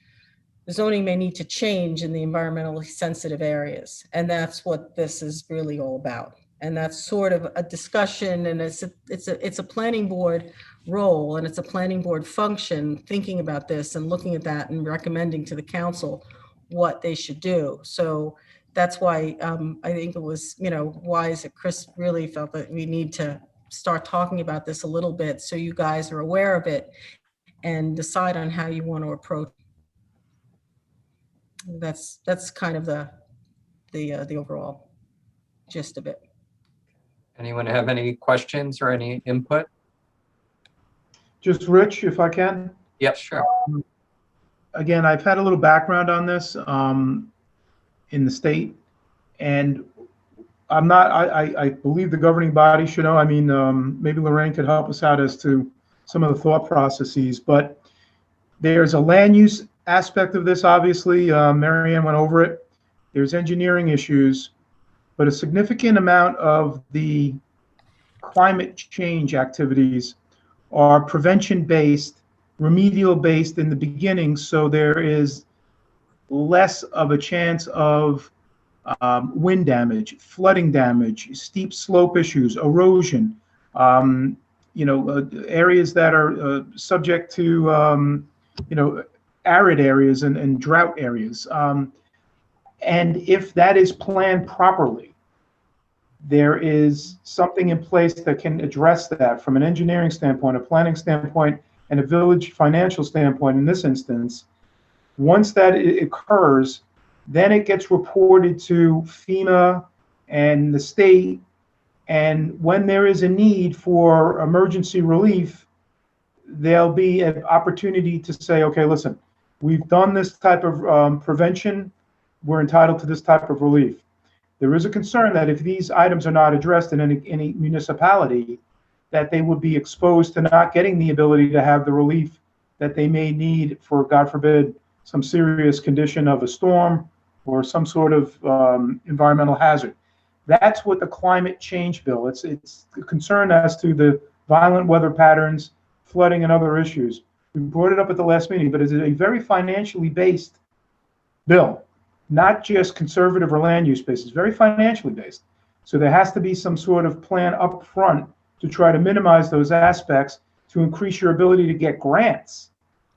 the zoning may need to change in the environmentally sensitive areas. And that's what this is really all about. And that's sort of a discussion, and it's a planning board role, and it's a planning board function, thinking about this and looking at that and recommending to the council what they should do. So that's why I think it was, wise that Chris really felt that we need to start talking about this a little bit, so you guys are aware of it and decide on how you want to approach. That's kind of the overall gist of it. Anyone have any questions or any input? Just Rich, if I can. Yep, sure. Again, I've had a little background on this in the state, and I believe the governing body should know. I mean, maybe Lorraine could help us out as to some of the thought processes, but there's a land use aspect of this, obviously. Mary Ann went over it. There's engineering issues, but a significant amount of the climate change activities are prevention-based, remedial-based in the beginning, so there is less of a chance of wind damage, flooding damage, steep slope issues, erosion, areas that are subject to, arid areas and drought areas. And if that is planned properly, there is something in place that can address that from an engineering standpoint, a planning standpoint, and a village financial standpoint in this instance. Once that occurs, then it gets reported to FEMA and the state. And when there is a need for emergency relief, there'll be an opportunity to say, okay, listen, we've done this type of prevention. We're entitled to this type of relief. There is a concern that if these items are not addressed in any municipality, that they would be exposed to not getting the ability to have the relief that they may need for, God forbid, some serious condition of a storm or some sort of environmental hazard. That's what the climate change bill, it's a concern as to the violent weather patterns, flooding, and other issues. We brought it up at the last meeting, but it's a very financially based bill, not just conservative or land use based. It's very financially based. So there has to be some sort of plan up front to try to minimize those aspects, to increase your ability to get grants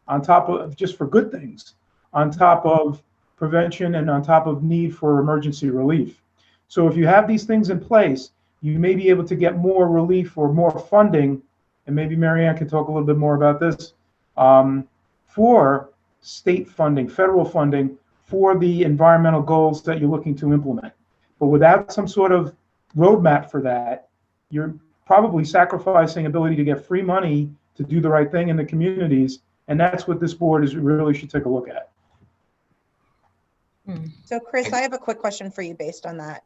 on top of, just for good things, on top of prevention and on top of need for emergency relief. So if you have these things in place, you may be able to get more relief or more funding, and maybe Marianne can talk a little bit more about this, for state funding, federal funding for the environmental goals that you're looking to implement. But without some sort of roadmap for that, you're probably sacrificing ability to get free money to do the right thing in the communities. And that's what this board is really should take a look at. So Chris, I have a quick question for you based on that.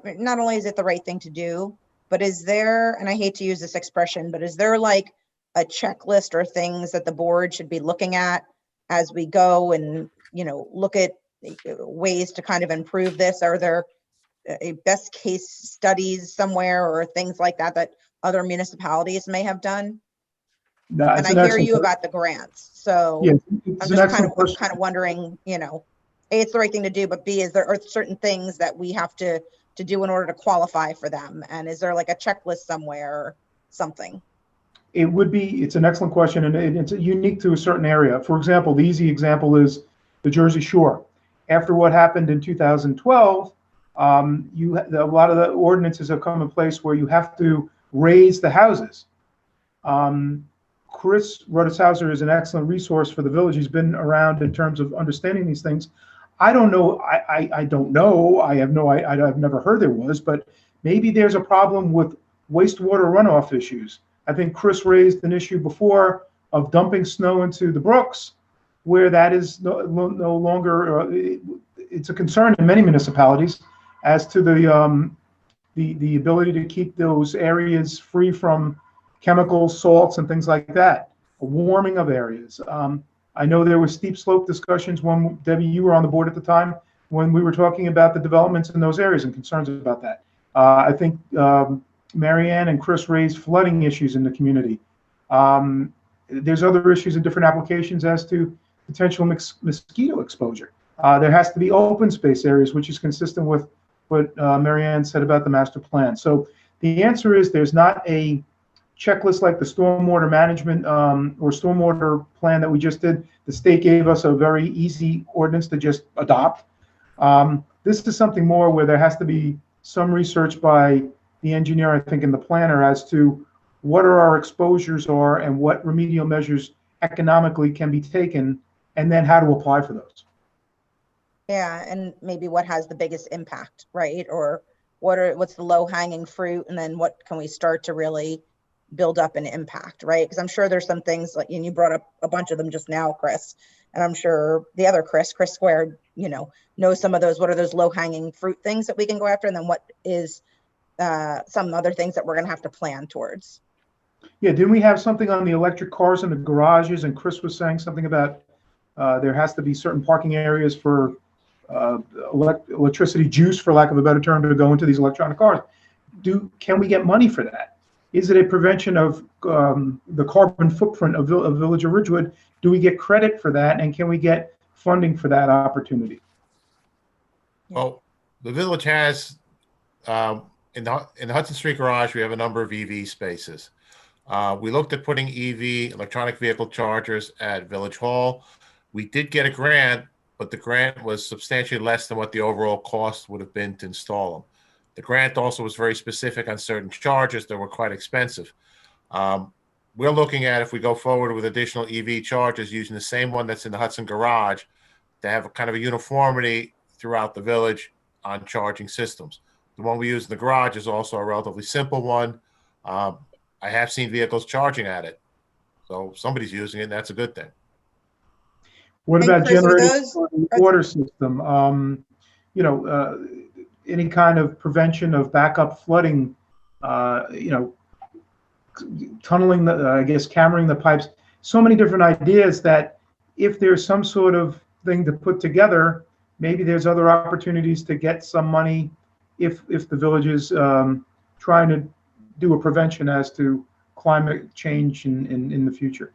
Not only is it the right thing to do, but is there, and I hate to use this expression, but is there like a checklist or things that the board should be looking at as we go and, you know, look at ways to kind of improve this? Are there a best case studies somewhere or things like that that other municipalities may have done? No, And I hear you about the grants. So yeah, I'm just kind of wondering, you know, A, it's the right thing to do, but B, is there are certain things that we have to do in order to qualify for them? And is there like a checklist somewhere or something? It would be, it's an excellent question, and it's unique to a certain area. For example, the easy example is the Jersey Shore. After what happened in 2012, a lot of the ordinances have come in place where you have to raise the houses. Chris Rudishauser is an excellent resource for the village. He's been around in terms of understanding these things. I don't know. I don't know. I've never heard there was, but maybe there's a problem with wastewater runoff issues. I think Chris raised an issue before of dumping snow into the brooks, where that is no longer. It's a concern in many municipalities as to the ability to keep those areas free from chemicals, salts, and things like that. A warming of areas. I know there were steep slope discussions when, Debbie, you were on the board at the time, when we were talking about the developments in those areas and concerns about that. I think Marianne and Chris raised flooding issues in the community. There's other issues in different applications as to potential mosquito exposure. There has to be open space areas, which is consistent with what Marianne said about the master plan. So the answer is there's not a checklist like the stormwater management or stormwater plan that we just did. The state gave us a very easy ordinance to just adopt. This is something more where there has to be some research by the engineer, I think, and the planner as to what our exposures are and what remedial measures economically can be taken, and then how to apply for those. Yeah, and maybe what has the biggest impact, right? Or what's the low hanging fruit, and then what can we start to really build up an impact, right? Because I'm sure there's some things like, and you brought up a bunch of them just now, Chris, and I'm sure the other Chris Squared, you knows some of those. What are those low hanging fruit things that we can go after, and then what is some other things that we're going to have to plan towards? Yeah, didn't we have something on the electric cars in the garages? And Chris was saying something about there has to be certain parking areas for electricity juice, for lack of a better term, to go into these electronic cars. Can we get money for that? Is it a prevention of the carbon footprint of Village of Ridgewood? Do we get credit for that? And can we get funding for that opportunity? Well, the village has, in the Hudson Street garage, we have a number of EV spaces. We looked at putting EV, electronic vehicle chargers, at Village Hall. We did get a grant, but the grant was substantially less than what the overall cost would have been to install them. The grant also was very specific on certain chargers that were quite expensive. We're looking at, if we go forward with additional EV chargers using the same one that's in the Hudson garage, to have a kind of a uniformity throughout the village on charging systems. The one we use in the garage is also a relatively simple one. I have seen vehicles charging at it. So somebody's using it, and that's a good thing. What about generating the water system? Any kind of prevention of backup flooding, tunneling, cammering the pipes. So many different ideas that if there's some sort of thing to put together, maybe there's other opportunities to get some money if the village is trying to do a prevention as to climate change in the future.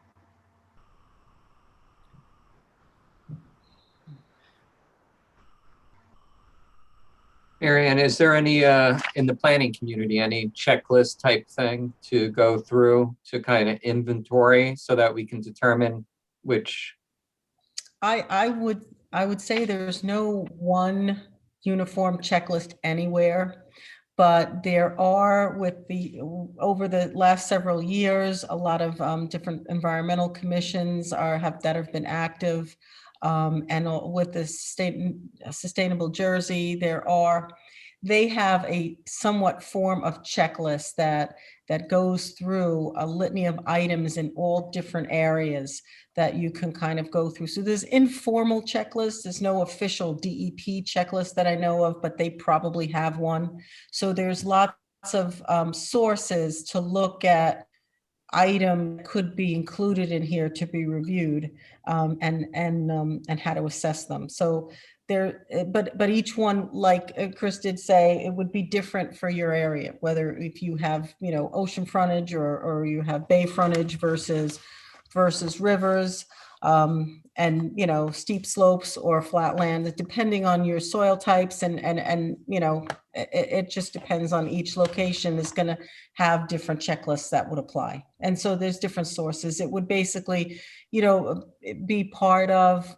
Marianne, is there any, in the planning community, any checklist type thing to go through to kind of inventory so that we can determine which? I would say there's no one uniform checklist anywhere. But there are, over the last several years, a lot of different environmental commissions that have been active. And with the Sustainable Jersey, they have a somewhat form of checklist that goes through a litany of items in all different areas that you can kind of go through. So there's informal checklists. There's no official DEP checklist that I know of, but they probably have one. So there's lots of sources to look at item could be included in here to be reviewed, and how to assess them. So but each one, like Chris did say, it would be different for your area, whether if you have, ocean frontage or you have bay frontage versus rivers, and steep slopes or flat land, depending on your soil types, and it just depends on each location is going to have different checklists that would apply. And so there's different sources. It would basically, be part of,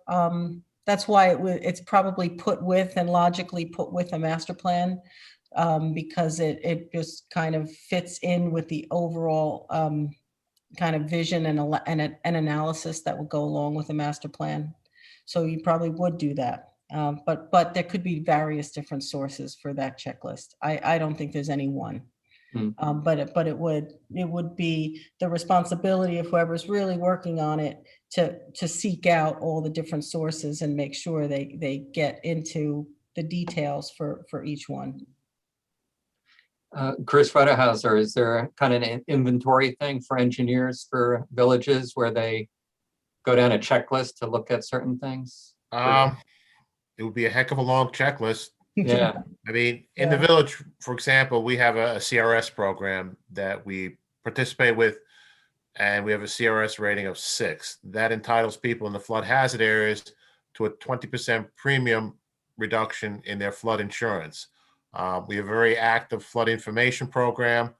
that's why it's probably put with and logically put with a master plan, because it just kind of fits in with the overall kind of vision and analysis that would go along with the master plan. So you probably would do that. But there could be various different sources for that checklist. I don't think there's any one. But it would be the responsibility of whoever's really working on it to seek out all the different sources and make sure they get into the details for each one. Chris Rudehauser, is there kind of an inventory thing for engineers for villages where they go down a checklist to look at certain things? It would be a heck of a long checklist. Yeah. I mean, in the village, for example, we have a CRS program that we participate with, and we have a CRS rating of 6. That entitles people in the flood hazard areas to a 20% premium reduction in their flood insurance. We have a very active flood information program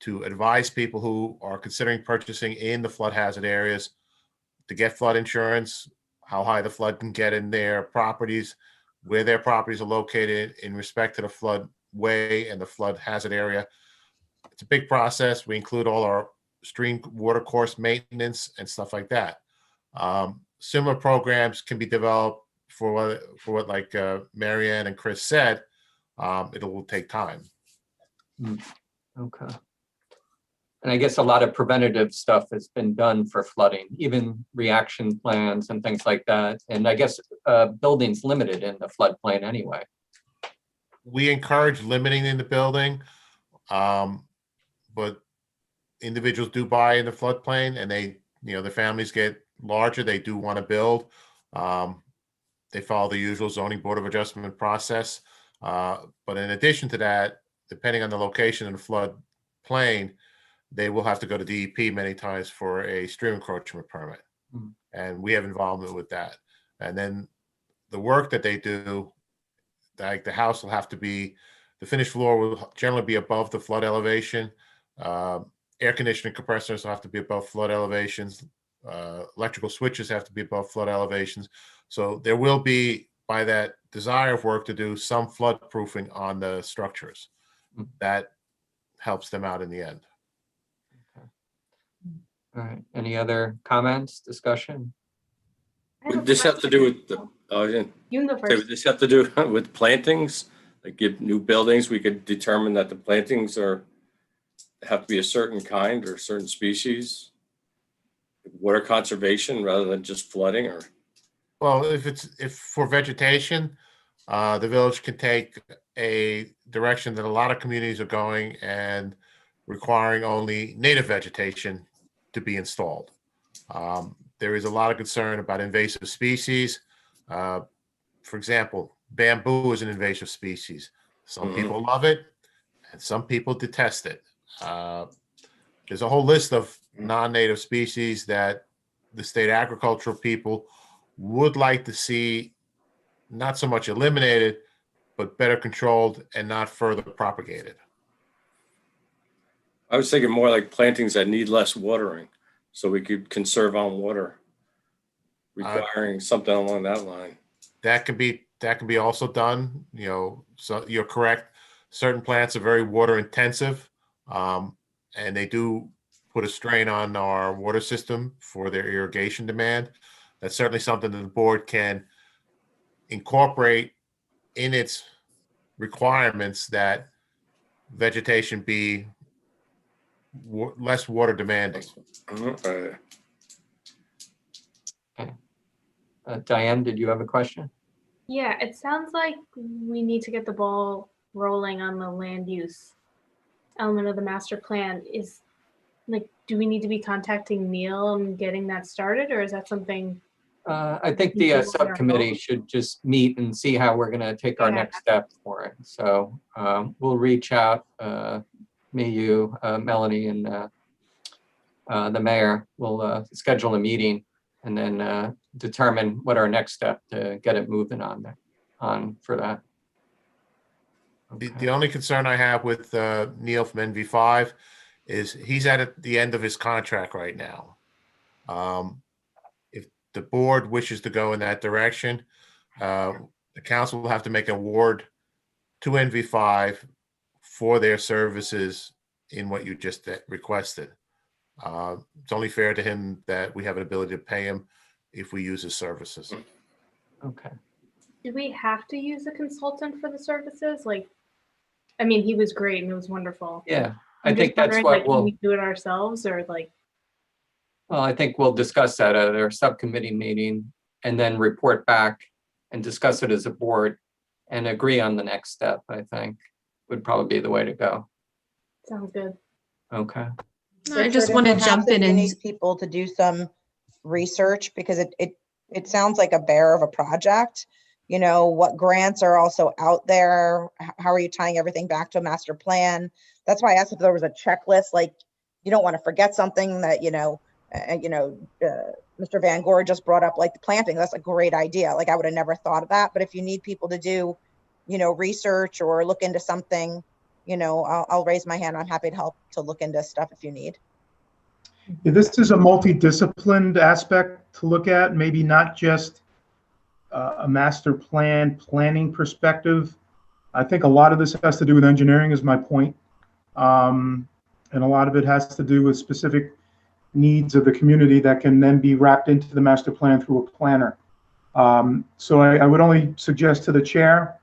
to advise people who are considering purchasing in the flood hazard areas to get flood insurance, how high the flood can get in their properties, where their properties are located in respect to the floodway and the flood hazard area. It's a big process. We include all our stream water course maintenance and stuff like that. Similar programs can be developed for what like Marianne and Chris said. It will take time. Okay. And I guess a lot of preventative stuff has been done for flooding, even reaction plans and things like that. And I guess building's limited in the floodplain anyway. We encourage limiting in the building, but individuals do buy in the floodplain, and they, the families get larger. They do want to build. They follow the usual zoning board of adjustment process. But in addition to that, depending on the location in the floodplain, they will have to go to DEP many times for a stream encroachment permit. And we have involvement with that. And then the work that they do, like the house will have to be, the finished floor will generally be above the flood elevation. Air conditioning compressors will have to be above flood elevations. Electrical switches have to be above flood elevations. So there will be, by that desire of work to do, some flood proofing on the structures. That helps them out in the end. All right. Any other comments, discussion? Would this have to do with the, You can go would first. this have to do with plantings? Like give new buildings, we could determine that the plantings have to be a certain kind or a certain species? Water conservation rather than just flooding, or? Well, if for vegetation, the village can take a direction that a lot of communities are going and requiring only native vegetation to be installed. There is a lot of concern about invasive species. For example, bamboo is an invasive species. Some people love it and some people detest it. There's a whole list of non-native species that the state agricultural people would like to see not so much eliminated, but better controlled and not further propagated. I was thinking more like plantings that need less watering, so we could conserve on water, requiring something along that line. That can be also done. So you're correct. certain plants are very water intensive, and they do put a strain on our water system for their irrigation demand. That's certainly something that the board can incorporate in its requirements, that vegetation be less water demanding. Diane, did you have a question? Yeah, it sounds like we need to get the ball rolling on the land use element of the master plan. Is like, do we need to be contacting Neil and getting that started, or is that something? I think the subcommittee should just meet and see how we're going to take our next step for it. So we'll reach out, me, you, Melanie, and the mayor. We'll schedule a meeting and then determine what our next step to get it moving on for that. Okay. The only concern I have with Neil from NV5 is he's at the end of his contract right now. If the board wishes to go in that direction, the council will have to make an award to NV5 for their services in what you just requested. It's only fair to him that we have an ability to pay him if we use his services. Okay. Do we have to use a consultant for the services? Like, I mean, he was great and it was wonderful. Yeah, I'm I think just that's wondering, what like, we'll. can we do it ourselves or like? Well, I think we'll discuss that at our subcommittee meeting and then report back and discuss it as a board and agree on the next step, I think would probably be the way to go. Sounds good. Okay. I just want to jump in You and need people to do some research because it sounds like a bear of a project. You know, what grants are also out there? How are you tying everything back to a master plan? That's why I asked if there was a checklist, like you don't want to forget something that, Mr. Van Gore just brought up, like the planting. That's a great idea. Like I would have never thought of that. But if you need people to do, research or look into something, I'll raise my hand. I'm happy to help to look into stuff if you need. Yeah, this is a multidisciplined aspect to look at, maybe not just a master planning perspective. I think a lot of this has to do with engineering is my point. And a lot of it has to do with specific needs of the community that can then be wrapped into the master plan through a planner. So I would only suggest to the chair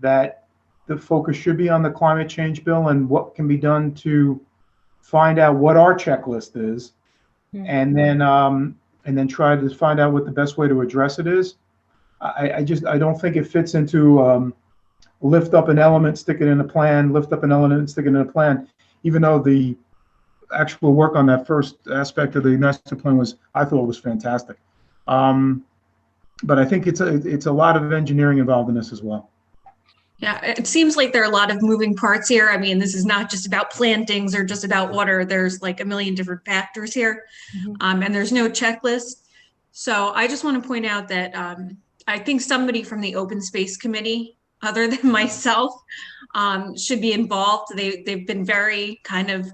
that the focus should be on the climate change bill and what can be done to find out what our checklist is, and then try to find out what the best way to address it is. I don't think it fits into lift up an element, stick it in a plan, lift up an element, stick it in a plan, even though the actual work on that first aspect of the master plan I thought was fantastic. But I think it's a lot of engineering involved in this as well. yeah, it seems like there are a lot of moving parts here. I mean, this is not just about plantings or just about water. There's like a million different factors here. And there's no checklist. So I just want to point out that I think somebody from the Open Space Committee, other than myself, should be involved. They've been very kind of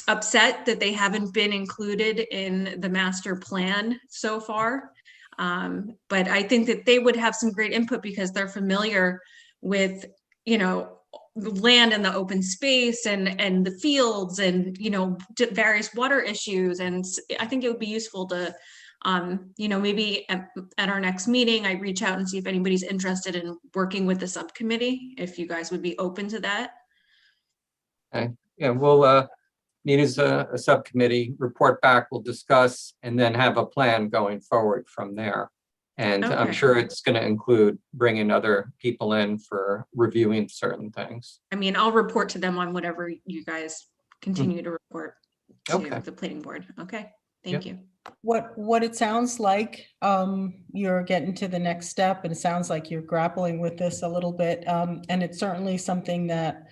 upset that they haven't been included in the master plan so far. But I think that they would have some great input because they're familiar with, the land and the open space and the fields and, various water issues. And I think it would be useful to, maybe at our next meeting, I reach out and see if anybody's interested in working with the subcommittee, if you guys would be open to that. Okay. Yeah, we'll meet as a subcommittee, report back, we'll discuss, and then have a plan going forward from there. And I'm Okay. sure it's going to include bringing other people in for reviewing certain things. I mean, I'll report to them on whatever you guys continue to report to Okay. the planning board. Okay, thank you. What it sounds like, you're getting to the next step, and it sounds like you're grappling with this a little bit. And it's certainly something that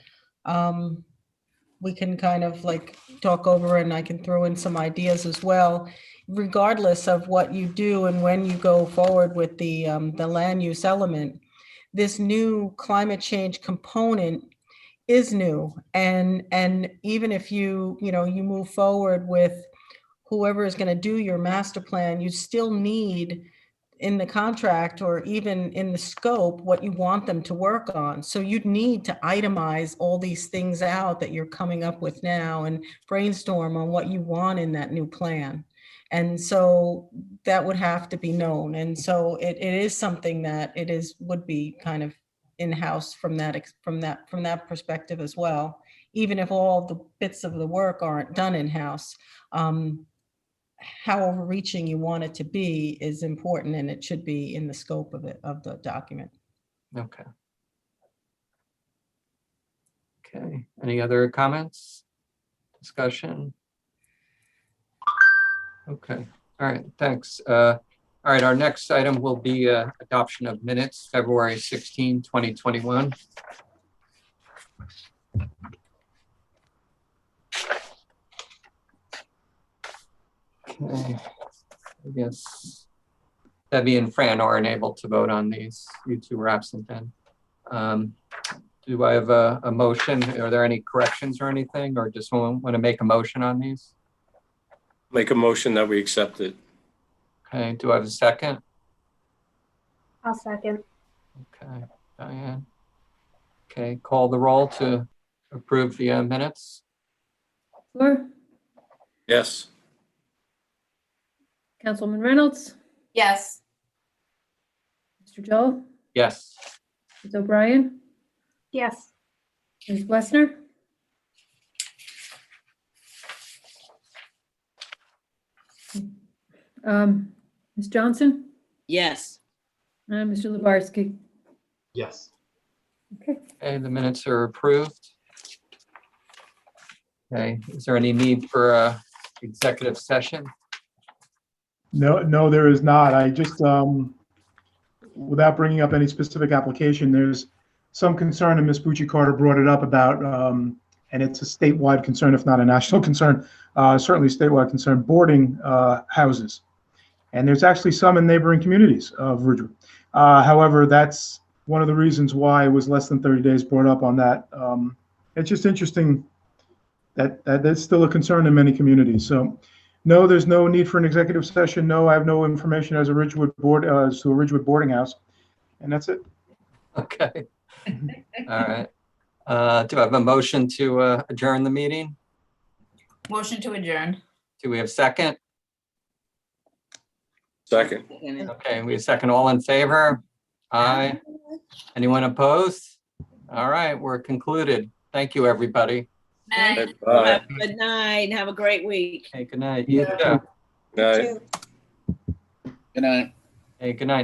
we can kind of like talk over, and I can throw in some ideas as well. Regardless of what you do and when you go forward with the land use element, this new climate change component is new. And even if you move forward with whoever is going to do your master plan, you still need in the contract or even in the scope what you want them to work on. So you'd need to itemize all these things out that you're coming up with now and brainstorm on what you want in that new plan. And so that would have to be known. And so it is something that would be kind of in-house from that perspective as well, even if all the bits of the work aren't done in-house. How overreaching you want it to be is important, and it should be in the scope of the document. Okay. Okay, any other comments? Discussion? Okay, all right, thanks. All right, our next item will be adoption of minutes, February 16, 2021. Okay, I guess Debbie and Fran aren't able to vote on these. You two were absent then. Do I have a motion? Are there any corrections or anything, or just want to make a motion on these? Make a motion that we accept it. Okay, do I have a second? I'll second. Okay, Diane. Okay, call the roll to approve the minutes. Fleur, Yes. Councilwoman Reynolds, Yes. Mr. Joel, Yes. Ms. O'Brien, Yes. Ms. Westner. Ms. Johnson, Yes. and Mr. Lubarsky. Yes. Okay. Okay, the minutes are approved. Okay, is there any need for a executive session? No, there is not. I just, without bringing up any specific application, there's some concern, and Ms. Bucci-Carter brought it up about, and it's a statewide concern, if not a national concern, certainly statewide concern, boarding houses. And there's actually some in neighboring communities of Ridgewood. However, that's one of the reasons why it was less than 30 days brought up on that. It's just interesting that that's still a concern in many communities. So no, there's no need for an executive session. No, I have no information as a Ridgewood board, as to a Ridgewood boarding house. And that's it. Okay. All right. Do I have a motion to adjourn the meeting? Motion to adjourn. Do we have second? Second. Okay, we have second. All in favor? Aye. Anyone opposed? All right, we're concluded. Thank you, everybody. Night. Bye. Have a good night. Have a great week. Hey, good night. You too. Night. Good night. Hey, good night.